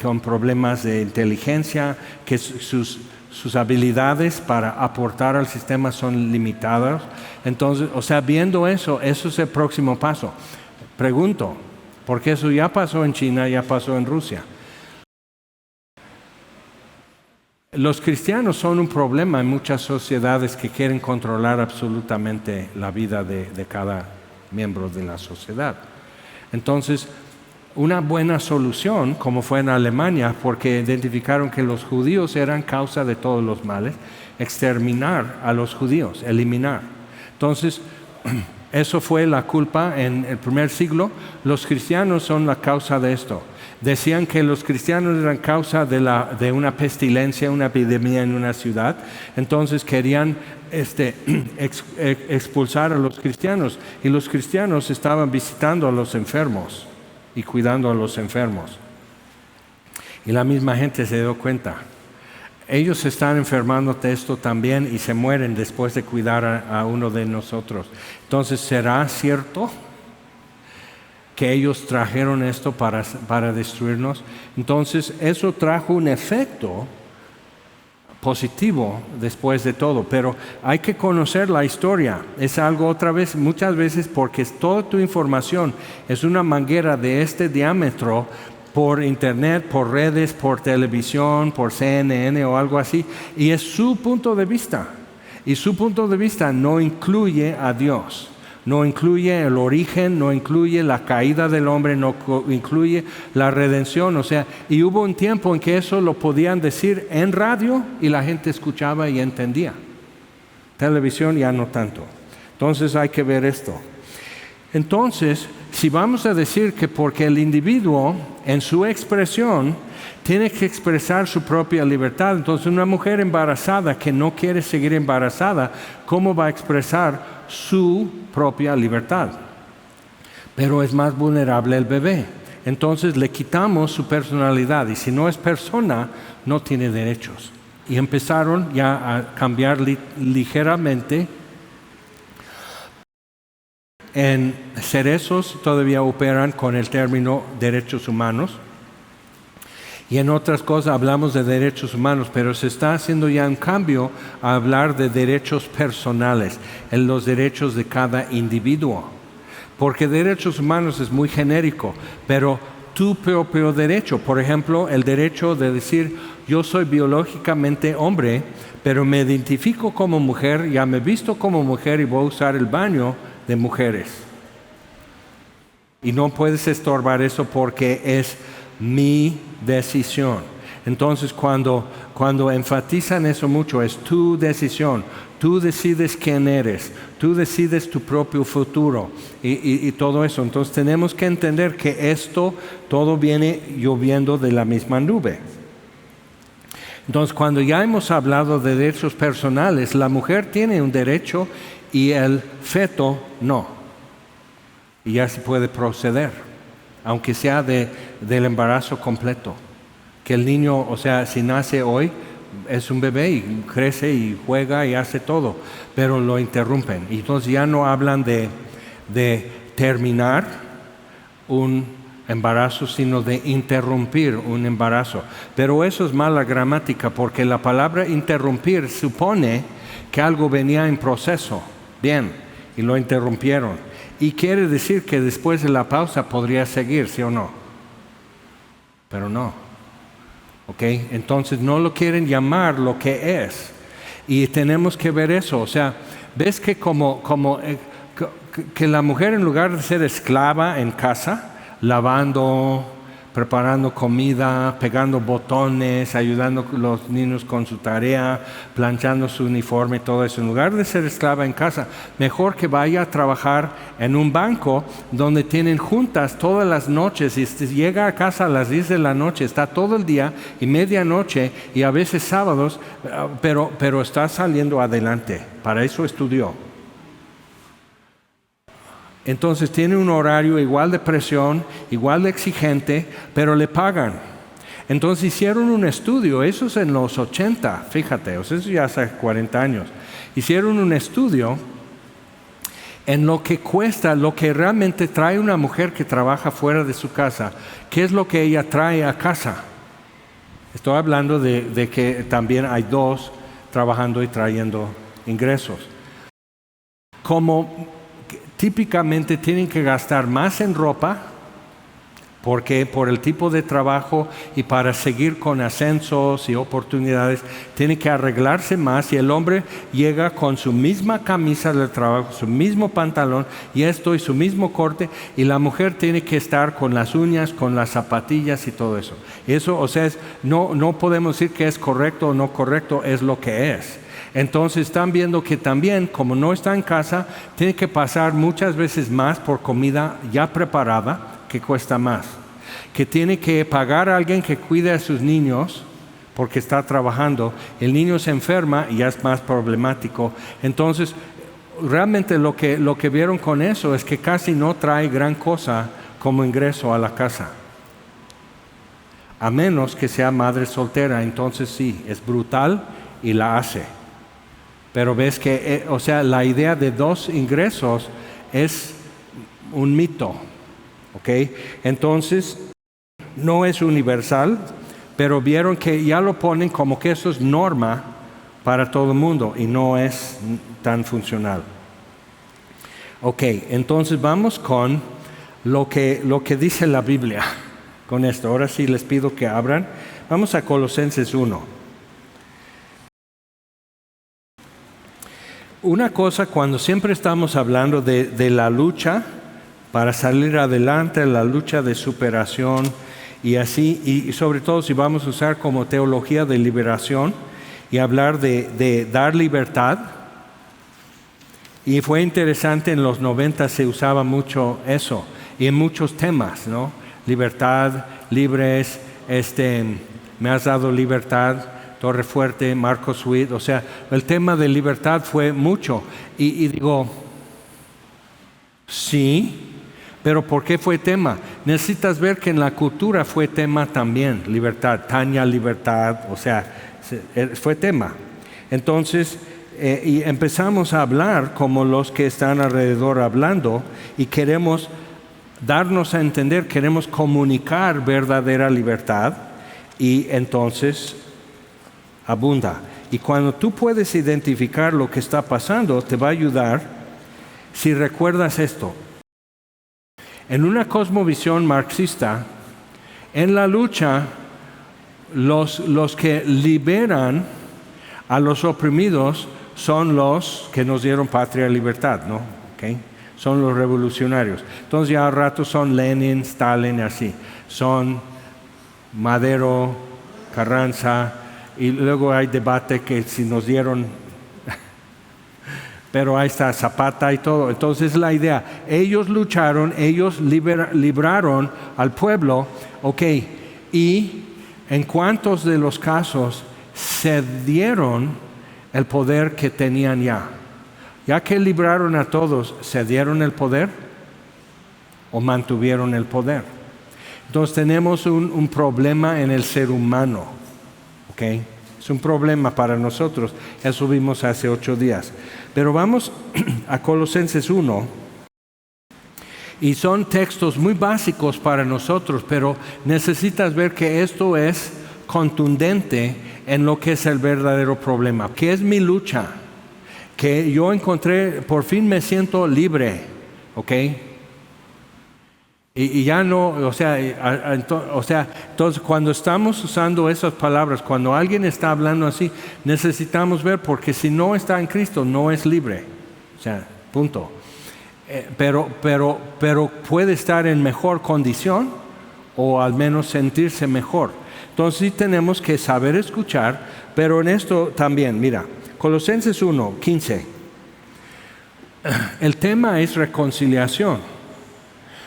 con problemas de inteligencia, que sus habilidades para aportar al sistema son limitadas. Entonces, viendo eso es el próximo paso. Pregunto, porque eso ya pasó en China, ya pasó en Rusia. Los cristianos son un problema en muchas sociedades que quieren controlar absolutamente la vida de cada miembro de la sociedad. Entonces, una buena solución, como fue en Alemania, porque identificaron que los judíos eran causa de todos los males, exterminar a los judíos, eliminar. Entonces, eso fue la culpa en el primer siglo. Los cristianos son la causa de esto. Decían que los cristianos eran causa de una pestilencia, una epidemia en una ciudad. Entonces querían expulsar a los cristianos. Y los cristianos estaban visitando a los enfermos y cuidando a los enfermos. Y la misma gente se dio cuenta. Ellos están enfermando de esto también y se mueren después de cuidar a uno de nosotros. Entonces, ¿será cierto que ellos trajeron esto para destruirnos? Entonces, eso trajo un efecto positivo después de todo, pero hay que conocer la historia. Es algo otra vez, muchas veces, porque toda tu información es una manguera de este diámetro por internet, por redes, por televisión, por CNN o algo así, y es su punto de vista, y su punto de vista no incluye a Dios. No incluye el origen, no incluye la caída del hombre, no incluye la redención. Y hubo un tiempo en que eso lo podían decir en radio y la gente escuchaba y entendía. Televisión ya no tanto. Entonces hay que ver esto. Entonces, si vamos a decir que porque el individuo en su expresión tiene que expresar su propia libertad, entonces una mujer embarazada que no quiere seguir embarazada, ¿cómo va a expresar su propia libertad? pero es más vulnerable el bebé. Entonces le quitamos su personalidad y si no es persona, no tiene derechos. Y empezaron ya a cambiar ligeramente. En Cerezos todavía operan con el término derechos humanos. Y en otras cosas hablamos de derechos humanos, pero se está haciendo ya un cambio a hablar de derechos personales, en los derechos de cada individuo. Porque derechos humanos es muy genérico, pero tu propio derecho, por ejemplo, el derecho de decir, yo soy biológicamente hombre, pero me identifico como mujer, ya me he visto como mujer y voy a usar el baño de mujeres. Y no puedes estorbar eso porque es mi decisión. Entonces cuando enfatizan eso mucho, es tu decisión. Tú decides quién eres, tú decides tu propio futuro y todo eso. Entonces tenemos que entender que esto todo viene lloviendo de la misma nube. Entonces cuando ya hemos hablado de derechos personales, la mujer tiene un derecho y el feto no. Y ya se puede proceder, aunque sea del embarazo completo. Que el niño, o sea, si nace hoy, es un bebé y crece y juega y hace todo, pero lo interrumpen. Y entonces ya no hablan de terminar un embarazo, sino de interrumpir un embarazo. Pero eso es mala gramática, porque la palabra interrumpir supone que algo venía en proceso, bien, y lo interrumpieron. Y quiere decir que después de la pausa podría seguir, ¿sí o no? Pero no. ¿Ok? Entonces no lo quieren llamar lo que es. Y tenemos que ver eso. O sea, ves que que la mujer en lugar de ser esclava en casa, lavando, preparando comida, pegando botones, ayudando a los niños con su tarea, planchando su uniforme, todo eso. En lugar de ser esclava en casa, mejor que vaya a trabajar en un banco donde tienen juntas todas las noches y llega a casa a las 10 de la noche, está todo el día y medianoche y a veces sábados, pero está saliendo adelante. Para eso estudió. Entonces tiene un horario igual de presión, igual de exigente, pero le pagan. Entonces hicieron un estudio, eso es en los 80, fíjate, o sea, eso ya hace 40 años. Hicieron un estudio en lo que cuesta, lo que realmente trae una mujer que trabaja fuera de su casa. ¿Qué es lo que ella trae a casa? Estoy hablando de que también hay dos trabajando y trayendo ingresos. Como típicamente tienen que gastar más en ropa, porque por el tipo de trabajo y para seguir con ascensos y oportunidades, tienen que arreglarse más y el hombre llega con su misma camisa de trabajo, su mismo pantalón y su mismo corte, y la mujer tiene que estar con las uñas, con las zapatillas y todo eso. Eso, o sea, no podemos decir que es correcto o no correcto, es lo que es. Entonces están viendo que también, como no está en casa, tiene que pasar muchas veces más por comida ya preparada, que cuesta más. Que tiene que pagar a alguien que cuide a sus niños, porque está trabajando. El niño se enferma y ya es más problemático. Entonces, realmente lo que vieron con eso es que casi no trae gran cosa como ingreso a la casa. A menos que sea madre soltera, entonces sí, es brutal y la hace. Pero ves que, o sea, la idea de dos ingresos es un mito, ¿ok? Entonces, no es universal, pero vieron que ya lo ponen como que eso es norma para todo el mundo y no es tan funcional. Ok, entonces vamos con lo que dice la Biblia con esto. Ahora sí les pido que abran. Vamos a Colosenses 1. Una cosa, cuando siempre estamos hablando de la lucha para salir adelante, la lucha de superación y así, y sobre todo si vamos a usar como teología de liberación y hablar de dar libertad, y fue interesante, en los 90 se usaba mucho eso, y en muchos temas, ¿no? Libertad, libres, me has dado libertad, Torre Fuerte, Marcos Sweet, o sea, el tema de libertad fue mucho. Y digo, sí, Pero ¿por qué fue tema? Necesitas ver que en la cultura fue tema también, libertad, Tanya, libertad, o sea, fue tema. Entonces, y empezamos a hablar como los que están alrededor hablando y queremos darnos a entender, queremos comunicar verdadera libertad y entonces abunda. Y cuando tú puedes identificar lo que está pasando, te va a ayudar si recuerdas esto. En una cosmovisión marxista, en la lucha, los que liberan a los oprimidos son los que nos dieron patria y libertad, ¿no? ¿Okay? Son los revolucionarios. Entonces ya a rato son Lenin, Stalin, así. Son Madero, Carranza, y luego hay debate que si nos dieron, pero ahí está Zapata y todo. Entonces la idea, ellos lucharon, ellos libraron al pueblo, ok, y en cuántos de los casos cedieron el poder que tenían ya. Ya que libraron a todos, ¿cedieron el poder o mantuvieron el poder? Entonces tenemos un problema en el ser humano, ¿ok? Es un problema para nosotros, eso vimos hace 8 días. Pero vamos a Colosenses 1, y son textos muy básicos para nosotros, pero necesitas ver que esto es contundente en lo que es el verdadero problema. ¿Qué es mi lucha? Que yo encontré, por fin me siento libre, ¿ok? Y ya no, o sea, entonces cuando estamos usando esas palabras, cuando alguien está hablando así, necesitamos ver, porque si no está en Cristo, no es libre, o sea, punto. Pero puede estar en mejor condición o al menos sentirse mejor. Entonces sí tenemos que saber escuchar, pero en esto también, mira, Colosenses 1, 15. El tema es reconciliación.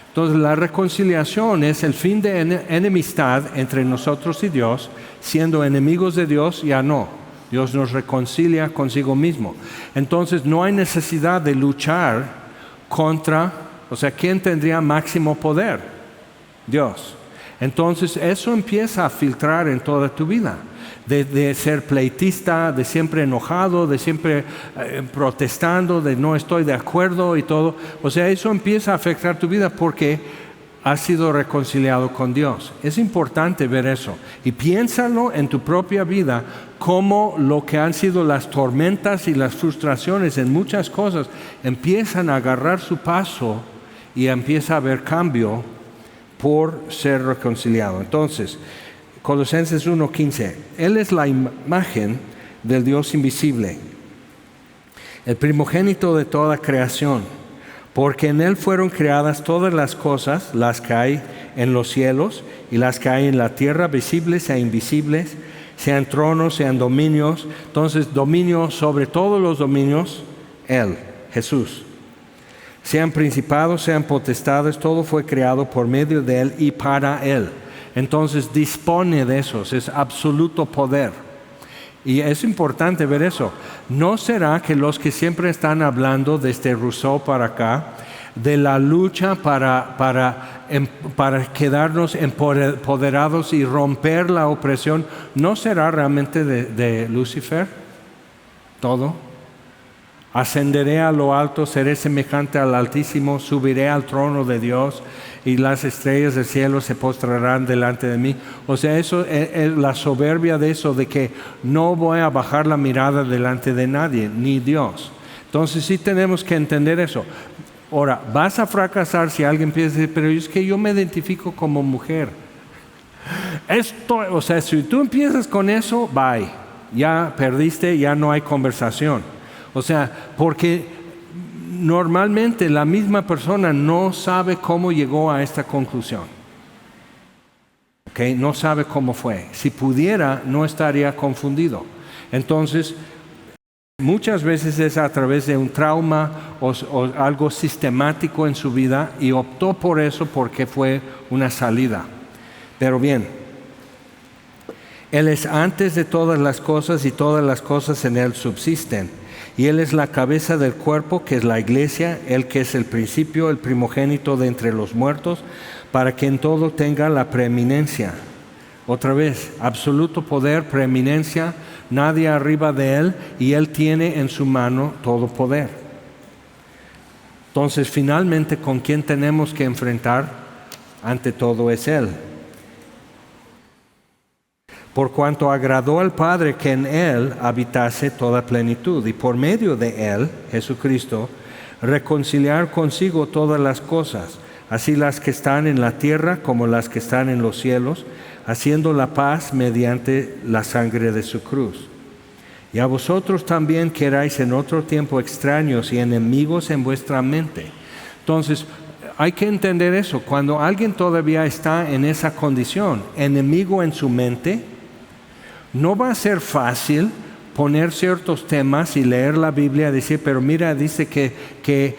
Entonces la reconciliación es el fin de enemistad entre nosotros y Dios, siendo enemigos de Dios ya no. Dios nos reconcilia consigo mismo. Entonces no hay necesidad de luchar contra, o sea, ¿quién tendría máximo poder? Dios. Entonces eso empieza a filtrar en toda tu vida. De ser pleitista, de siempre enojado, de siempre protestando, de no estoy de acuerdo y todo. O sea, eso empieza a afectar tu vida porque has sido reconciliado con Dios. Es importante ver eso. Y piénsalo en tu propia vida, cómo lo que han sido las tormentas y las frustraciones en muchas cosas empiezan a agarrar su paso y empieza a haber cambio por ser reconciliado. Entonces, Colosenses 1:15, Él es la imagen del Dios invisible, el primogénito de toda creación, porque en Él fueron creadas todas las cosas, las que hay en los cielos y las que hay en la tierra, visibles e invisibles, sean tronos, sean dominios. Entonces, dominio sobre todos los dominios, Él, Jesús. Sean principados, sean potestades, todo fue creado por medio de Él y para Él. Entonces dispone de esos, es absoluto poder. Y es importante ver eso. ¿No será que los que siempre están hablando desde Rousseau para acá, de la lucha para quedarnos empoderados y romper la opresión, no será realmente de Lucifer? Todo. Ascenderé a lo alto, seré semejante al Altísimo, subiré al trono de Dios y las estrellas del cielo se postrarán delante de mí. O sea, eso es la soberbia de eso, de que no voy a bajar la mirada delante de nadie, ni Dios. Entonces sí tenemos que entender eso. Ahora, vas a fracasar si alguien piensa, pero es que yo me identifico como mujer. O sea, si tú empiezas con eso, bye, ya perdiste, ya no hay conversación. O sea, porque normalmente la misma persona no sabe cómo llegó a esta conclusión. ¿Okay? No sabe cómo fue. Si pudiera, no estaría confundido. Entonces, muchas veces es a través de un trauma o algo sistemático en su vida y optó por eso porque fue una salida. Pero bien, Él es antes de todas las cosas y todas las cosas en Él subsisten. Y Él es la cabeza del cuerpo, que es la iglesia, Él que es el principio, el primogénito de entre los muertos, para que en todo tenga la preeminencia. Otra vez, absoluto poder, preeminencia, nadie arriba de Él, y Él tiene en su mano todo poder. Entonces, finalmente, ¿con quién tenemos que enfrentar? Ante todo es Él. Por cuanto agradó al Padre que en Él habitase toda plenitud, y por medio de Él, Jesucristo, reconciliar consigo todas las cosas, así las que están en la tierra como las que están en los cielos, haciendo la paz mediante la sangre de su cruz. Y a vosotros también que erais en otro tiempo extraños y enemigos en vuestra mente. Entonces, hay que entender eso. Cuando alguien todavía está en esa condición, enemigo en su mente, no va a ser fácil poner ciertos temas y leer la Biblia y decir, pero mira, dice que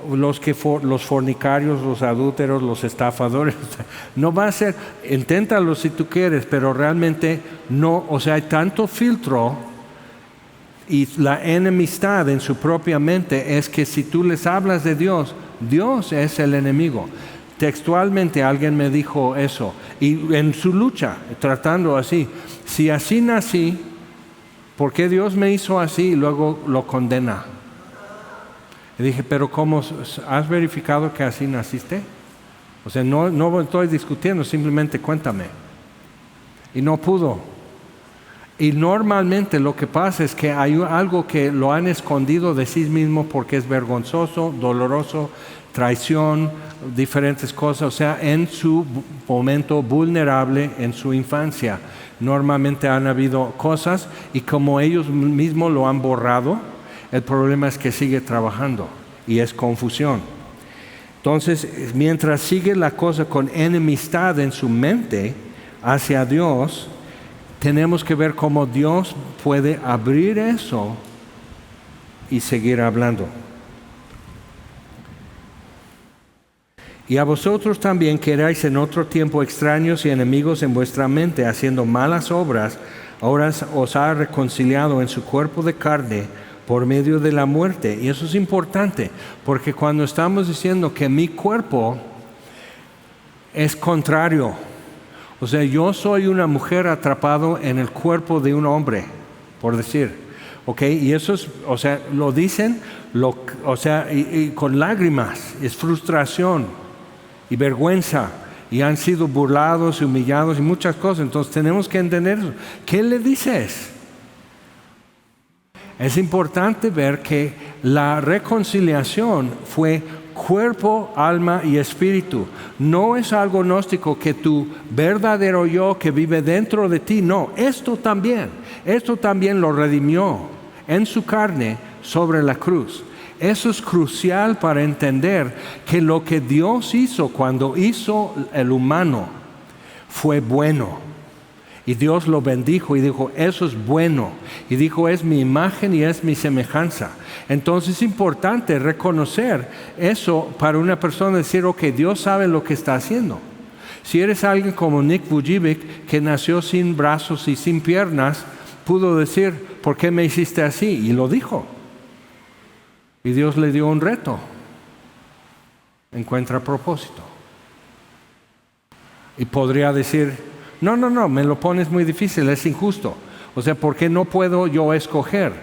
los fornicarios, los adúlteros, los estafadores, no va a ser, inténtalo si tú quieres, pero realmente no, o sea, hay tanto filtro y la enemistad en su propia mente es que si tú les hablas de Dios, Dios es el enemigo. Textualmente alguien me dijo eso, y en su lucha, tratando así, si así nací, ¿por qué Dios me hizo así y luego lo condena? Y dije, pero ¿cómo has verificado que así naciste? O sea, no estoy discutiendo, simplemente cuéntame. Y no pudo. Y normalmente lo que pasa es que hay algo que lo han escondido de sí mismo porque es vergonzoso, doloroso, traición, diferentes cosas, o sea, en su momento vulnerable, en su infancia. Normalmente han habido cosas y como ellos mismos lo han borrado, el problema es que sigue trabajando y es confusión. Entonces, mientras sigue la cosa con enemistad en su mente hacia Dios, tenemos que ver cómo Dios puede abrir eso y seguir hablando. Y a vosotros también que erais en otro tiempo extraños y enemigos en vuestra mente, haciendo malas obras, ahora os ha reconciliado en su cuerpo de carne por medio de la muerte. Y eso es importante, porque cuando estamos diciendo que mi cuerpo es contrario, o sea, yo soy una mujer atrapado en el cuerpo de un hombre, por decir, ¿ok? Y eso es, o sea, lo dicen, o sea, y con lágrimas, es frustración y vergüenza, y han sido burlados y humillados y muchas cosas. Entonces tenemos que entender eso. ¿Qué le dices? Es importante ver que la reconciliación fue cuerpo, alma y espíritu. No es algo gnóstico que tu verdadero yo que vive dentro de ti, no, esto también lo redimió en su carne sobre la cruz. Eso es crucial para entender que lo que Dios hizo cuando hizo el humano fue bueno. Y Dios lo bendijo y dijo, eso es bueno. Y dijo, es mi imagen y es mi semejanza. Entonces es importante reconocer eso para una persona, decir, ok, Dios sabe lo que está haciendo. Si eres alguien como Nick Vujicic, que nació sin brazos y sin piernas, pudo decir, ¿por qué me hiciste así? Y lo dijo. Y Dios le dio un reto. Encuentra propósito. Y podría decir, no, me lo pones muy difícil, es injusto. O sea, ¿por qué no puedo yo escoger?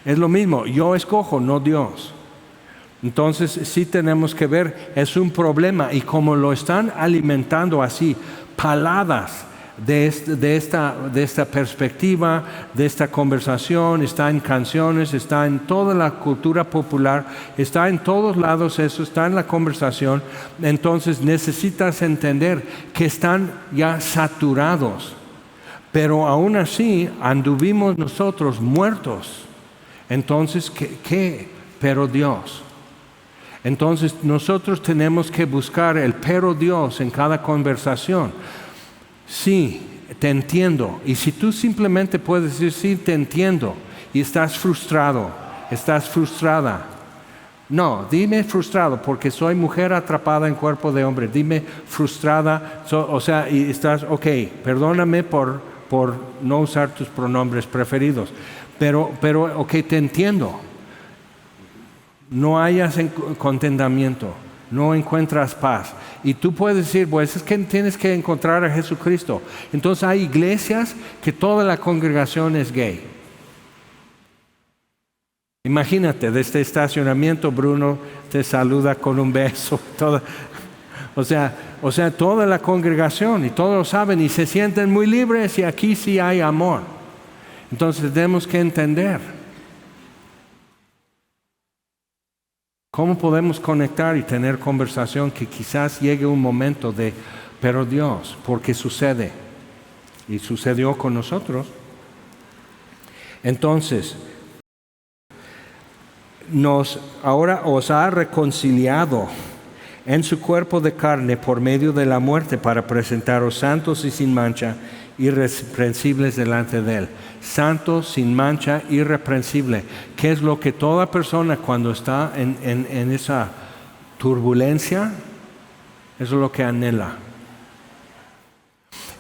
Es lo mismo, yo escojo, no Dios. Entonces sí tenemos que ver, es un problema. Y como lo están alimentando así, paladas de esta perspectiva, de esta conversación, está en canciones, está en toda la cultura popular, está en todos lados eso, está en la conversación. Entonces necesitas entender que están ya saturados, pero aún así anduvimos nosotros muertos. Entonces, ¿qué? Pero Dios. Entonces nosotros tenemos que buscar el pero Dios en cada conversación. Sí, te entiendo. Y si tú simplemente puedes decir, sí, te entiendo, y estás frustrado, estás frustrada. No, dime frustrado, porque soy mujer atrapada en cuerpo de hombre. Dime frustrada, o sea, y estás, ok, perdóname por por no usar tus pronombres preferidos. Pero, ok, te entiendo. No hayas contentamiento, no encuentras paz. Y tú puedes decir, pues es que tienes que encontrar a Jesucristo. Entonces hay iglesias que toda la congregación es gay. Imagínate, de este estacionamiento Bruno te saluda con un beso. O sea, toda la congregación y todos lo saben y se sienten muy libres y aquí sí hay amor. Entonces tenemos que entender cómo podemos conectar y tener conversación que quizás llegue un momento de, pero Dios, porque sucede y sucedió con nosotros. Entonces, ahora os ha reconciliado en su cuerpo de carne por medio de la muerte para presentaros santos y sin mancha, irreprensibles delante de Él. Santo, sin mancha, irreprensible. ¿Qué es lo que toda persona cuando está en esa turbulencia? Eso es lo que anhela.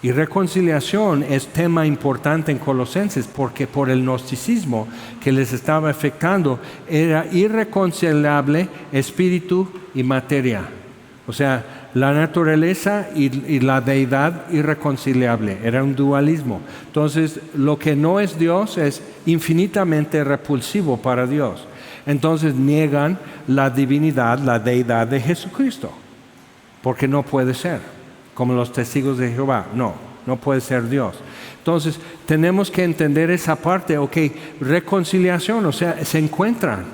Y reconciliación es tema importante en Colosenses porque por el gnosticismo que les estaba afectando era irreconciliable espíritu y materia. O sea, la naturaleza y la deidad irreconciliable. Era un dualismo. Entonces, lo que no es Dios es infinitamente repulsivo para Dios. Entonces niegan la divinidad, la deidad de Jesucristo. Porque no puede ser. Como los testigos de Jehová. No puede ser Dios. Entonces, tenemos que entender esa parte. Ok, reconciliación, o sea, se encuentran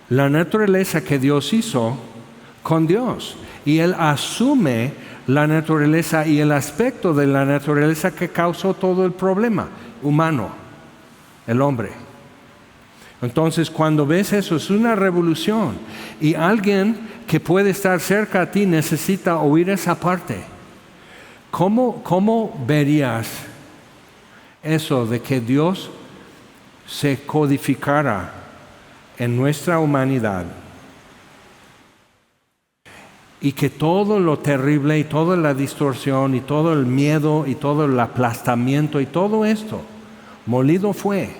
la naturaleza que Dios hizo con Dios. Y Él asume la naturaleza y el aspecto de la naturaleza que causó todo el problema humano, el hombre. Entonces, cuando ves eso, es una revolución. Y alguien que puede estar cerca a ti necesita oír esa parte. ¿Cómo verías eso de que Dios se codificara en nuestra humanidad y que todo lo terrible y toda la distorsión y todo el miedo y todo el aplastamiento y todo esto molido fue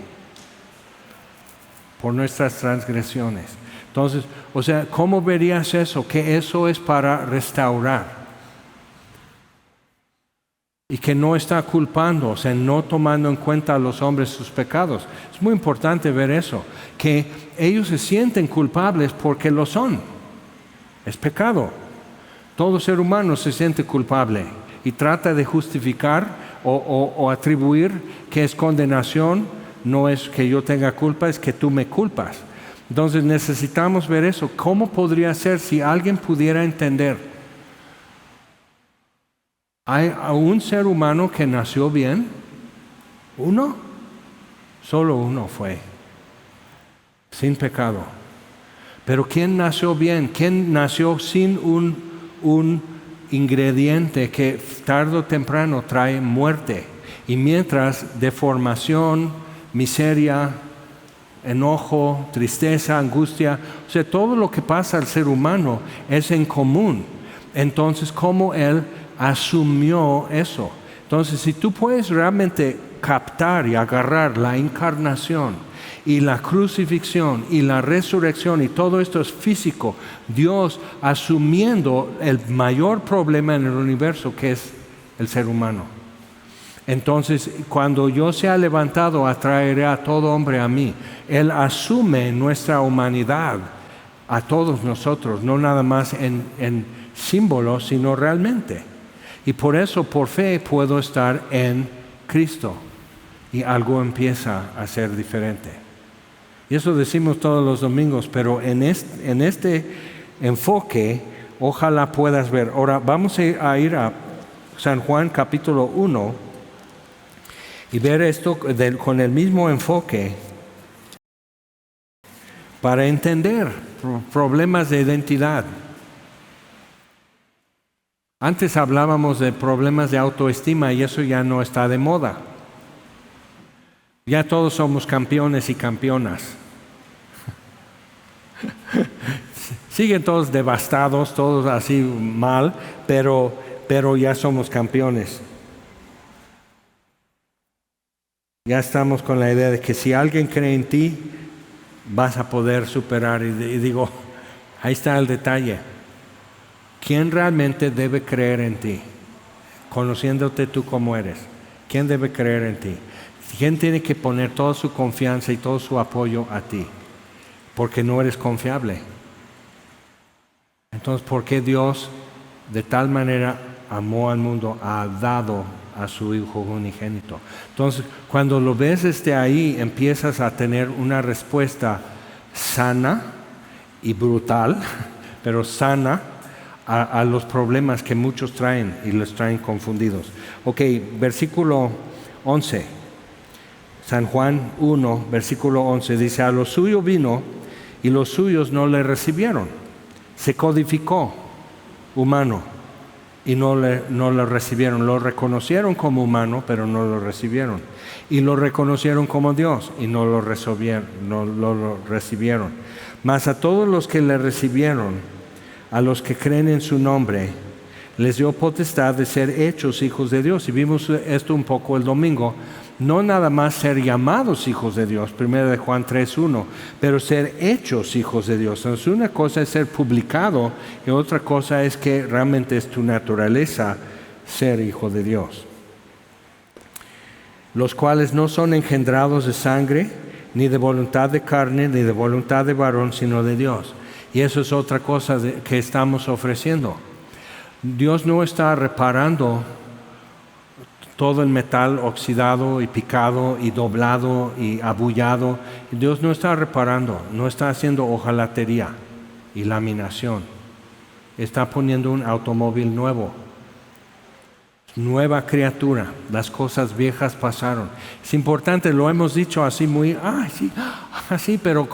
por nuestras transgresiones? Entonces, o sea, ¿cómo verías eso? Que eso es para restaurar. Y que no está culpando, o sea, no tomando en cuenta a los hombres sus pecados. Es muy importante ver eso, que ellos se sienten culpables porque lo son. Es pecado. Todo ser humano se siente culpable y trata de justificar o atribuir que es condenación. No es que yo tenga culpa, es que tú me culpas. Entonces necesitamos ver eso. ¿Cómo podría ser si alguien pudiera entender? ¿Hay un ser humano que nació bien? ¿Uno? Solo uno fue, sin pecado. Pero ¿quién nació bien? ¿Quién nació sin un ingrediente que tarde o temprano trae muerte? Y mientras deformación, miseria, enojo, tristeza, angustia, o sea, todo lo que pasa al ser humano es en común. Entonces, ¿cómo Él asumió eso? Entonces, si tú puedes realmente captar y agarrar la encarnación y la crucifixión y la resurrección y todo esto es físico, Dios asumiendo el mayor problema en el universo que es el ser humano. Entonces, cuando yo sea levantado, atraeré a todo hombre a mí. Él asume nuestra humanidad a todos nosotros, no nada más en símbolos, sino realmente. Y por eso, por fe, puedo estar en Cristo. Y algo empieza a ser diferente. Y eso decimos todos los domingos, pero en este enfoque, ojalá puedas ver. Ahora, vamos a ir a San Juan capítulo 1 y ver esto con el mismo enfoque para entender problemas de identidad. Antes hablábamos de problemas de autoestima y eso ya no está de moda. Ya todos somos campeones y campeonas. Siguen todos devastados, todos así mal, pero ya somos campeones. Ya estamos con la idea de que si alguien cree en ti, vas a poder superar. Y digo, ahí está el detalle. ¿Quién realmente debe creer en ti? Conociéndote tú como eres. ¿Quién debe creer en ti? ¿Quién tiene que poner toda su confianza y todo su apoyo a ti? Porque no eres confiable. Entonces, ¿por qué Dios de tal manera amó al mundo, ha dado a su Hijo unigénito? Entonces, cuando lo ves ahí, empiezas a tener una respuesta sana y brutal, pero sana a los problemas que muchos traen y los traen confundidos. Ok, versículo 11. San Juan 1, versículo 11, dice, a lo suyo vino y los suyos no le recibieron. Se codificó humano y no lo recibieron. Lo reconocieron como humano, pero no lo recibieron. Y lo reconocieron como Dios y no lo recibieron. Mas a todos los que le recibieron, a los que creen en su nombre, les dio potestad de ser hechos hijos de Dios. Y vimos esto un poco el domingo. No nada más ser llamados hijos de Dios, 1 Juan 3:1, pero ser hechos hijos de Dios. Entonces, una cosa es ser publicado y otra cosa es que realmente es tu naturaleza ser hijo de Dios. Los cuales no son engendrados de sangre, ni de voluntad de carne, ni de voluntad de varón, sino de Dios. Y eso es otra cosa que estamos ofreciendo. Dios no está reparando todo el metal oxidado y picado y doblado y abullado. Dios no está reparando, no está haciendo hojalatería y laminación. Está poniendo un automóvil nuevo. Nueva criatura, las cosas viejas pasaron. Es importante, lo hemos dicho así muy, sí, así, pero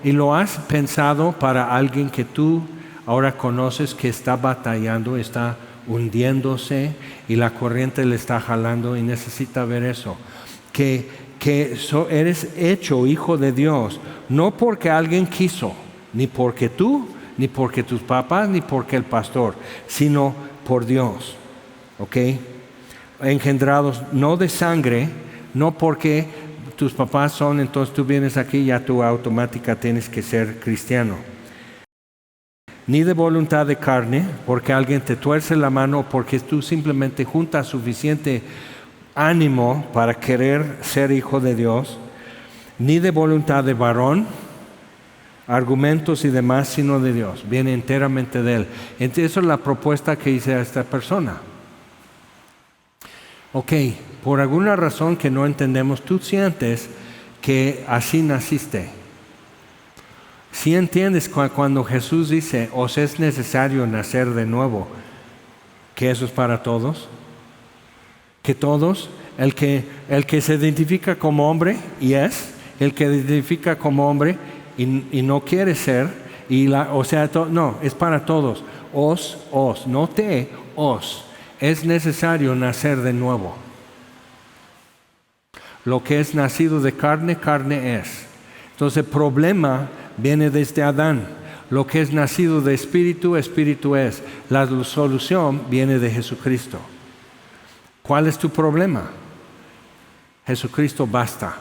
y lo has pensado para alguien que tú ahora conoces que está batallando, está hundiéndose y la corriente le está jalando y necesita ver eso. Que eres hecho hijo de Dios, no porque alguien quiso, ni porque tú, ni porque tus papás, ni porque el pastor, sino por Dios. ¿Ok? Engendrados no de sangre, no porque tus papás son, entonces tú vienes aquí y ya tú automática tienes que ser cristiano. Ni de voluntad de carne, porque alguien te tuerce la mano, porque tú simplemente juntas suficiente ánimo para querer ser hijo de Dios. Ni de voluntad de varón, argumentos y demás, sino de Dios. Viene enteramente de Él. Entonces, esa es la propuesta que hice a esta persona. Ok, por alguna razón que no entendemos, tú sientes que así naciste. Si entiendes cuando Jesús dice, os es necesario nacer de nuevo, que eso es para todos, que todos, el que se identifica como hombre y es, el que identifica como hombre y no quiere ser, no, es para todos, no os. Es necesario nacer de nuevo. Lo que es nacido de carne, carne es. Entonces el problema viene desde Adán. Lo que es nacido de espíritu, espíritu es. La solución viene de Jesucristo. ¿Cuál es tu problema? Jesucristo basta.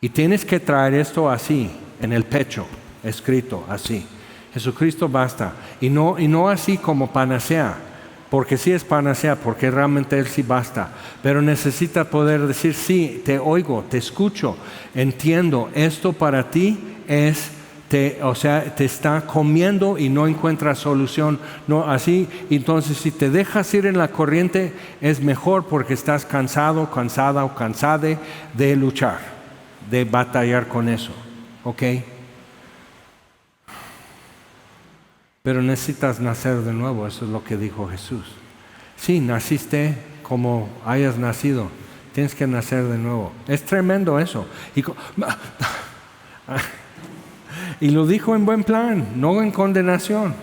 Y tienes que traer esto así, en el pecho, escrito así. Jesucristo basta. Y no así como panacea. Porque sí es panacea, porque realmente Él sí basta. Pero necesita poder decir, sí, te oigo, te escucho, entiendo, esto para ti te está comiendo y no encuentras solución. No, así, entonces si te dejas ir en la corriente, es mejor porque estás cansado, cansada o cansada de luchar, de batallar con eso. ¿Ok? Pero necesitas nacer de nuevo, eso es lo que dijo Jesús. Sí, naciste como hayas nacido, tienes que nacer de nuevo. Es tremendo eso. Y lo dijo en buen plan, no en condenación.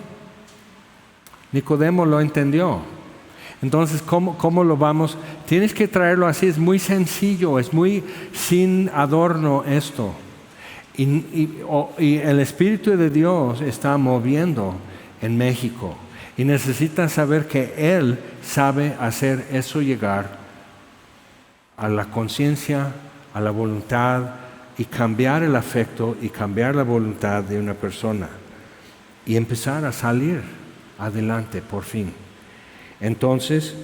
Nicodemo lo entendió. Entonces, ¿cómo lo vamos? Tienes que traerlo así, es muy sencillo, es muy sin adorno esto. Y el Espíritu de Dios está moviendo en México y necesitan saber que Él sabe hacer eso llegar a la conciencia, a la voluntad, y cambiar el afecto y cambiar la voluntad de una persona y empezar a salir adelante por fin. Entonces,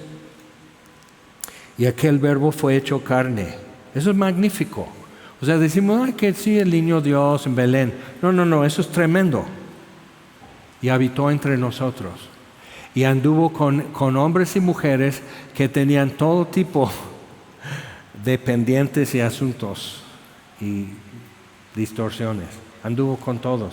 y aquel verbo fue hecho carne. Eso es magnífico. O sea, decimos, ay, que sí, el niño Dios en Belén. No, eso es tremendo. Y habitó entre nosotros. Y anduvo con hombres y mujeres que tenían todo tipo de pendientes y asuntos y distorsiones. Anduvo con todos.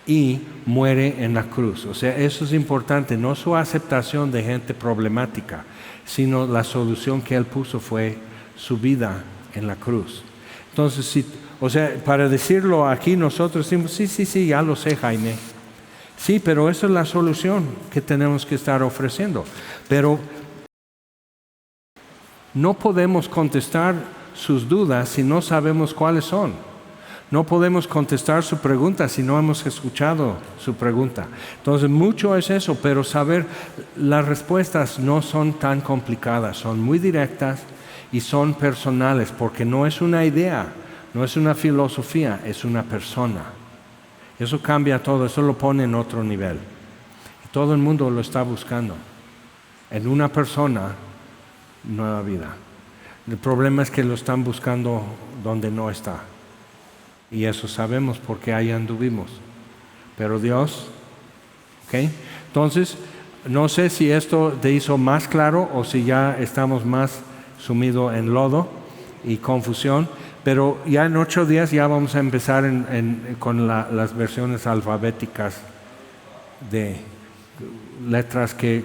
Y muere en la cruz. O sea, eso es importante, no su aceptación de gente problemática, sino la solución que Él puso fue su vida en la cruz. Entonces, para decirlo aquí nosotros decimos, sí, ya lo sé, Jaime. Sí, pero esa es la solución que tenemos que estar ofreciendo. Pero no podemos contestar sus dudas si no sabemos cuáles son. No podemos contestar su pregunta si no hemos escuchado su pregunta. Entonces, mucho es eso, pero saber las respuestas no son tan complicadas, son muy directas y son personales, porque no es una idea, no es una filosofía, es una persona. Eso cambia todo, eso lo pone en otro nivel. Y todo el mundo lo está buscando. En una persona, nueva vida. El problema es que lo están buscando donde no está. Y eso sabemos porque ahí anduvimos. Pero Dios, ¿ok? Entonces, no sé si esto te hizo más claro o si ya estamos más sumidos en lodo y confusión, pero ya en 8 días ya vamos a empezar con las versiones alfabéticas de letras que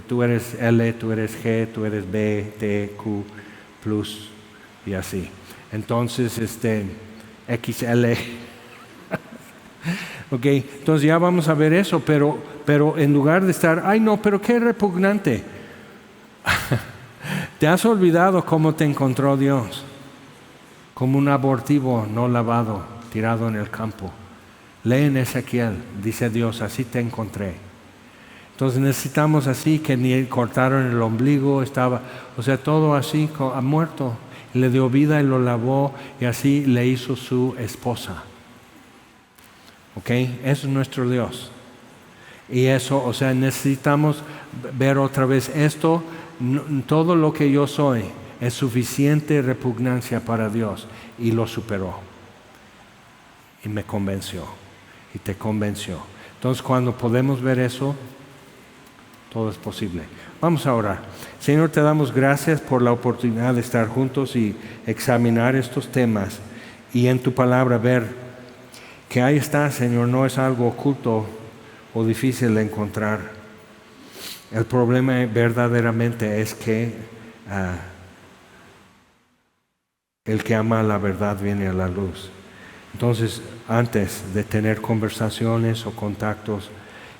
tú eres L, tú eres G, tú eres B, T, Q, plus y así. Entonces, XL. Ok, entonces ya vamos a ver eso, pero en lugar de estar, ay no, pero qué repugnante. Te has olvidado cómo te encontró Dios, como un abortivo no lavado, tirado en el campo. Lee en Ezequiel, dice Dios, así te encontré. Entonces necesitamos así, que ni cortaron el ombligo, todo así, ha muerto. Le dio vida y lo lavó y así le hizo su esposa. ¿Ok? Eso es nuestro Dios. Y eso, necesitamos ver otra vez esto. Todo lo que yo soy es suficiente repugnancia para Dios y lo superó. Y me convenció. Y te convenció. Entonces cuando podemos ver eso, todo es posible. Vamos a orar. Señor, te damos gracias por la oportunidad de estar juntos y examinar estos temas y en tu palabra ver que ahí está, Señor, no es algo oculto o difícil de encontrar. El problema verdaderamente es que el que ama la verdad viene a la luz. Entonces, antes de tener conversaciones o contactos,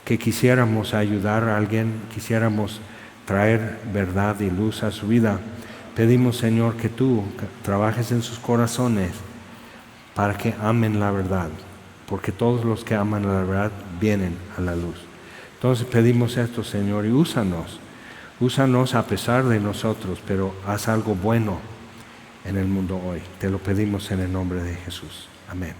que quisiéramos ayudar a alguien, quisiéramos traer verdad y luz a su vida, pedimos, Señor, que tú trabajes en sus corazones para que amen la verdad, porque todos los que aman la verdad vienen a la luz. Entonces pedimos esto, Señor, y úsanos a pesar de nosotros, pero haz algo bueno en el mundo hoy. Te lo pedimos en el nombre de Jesús. Amén.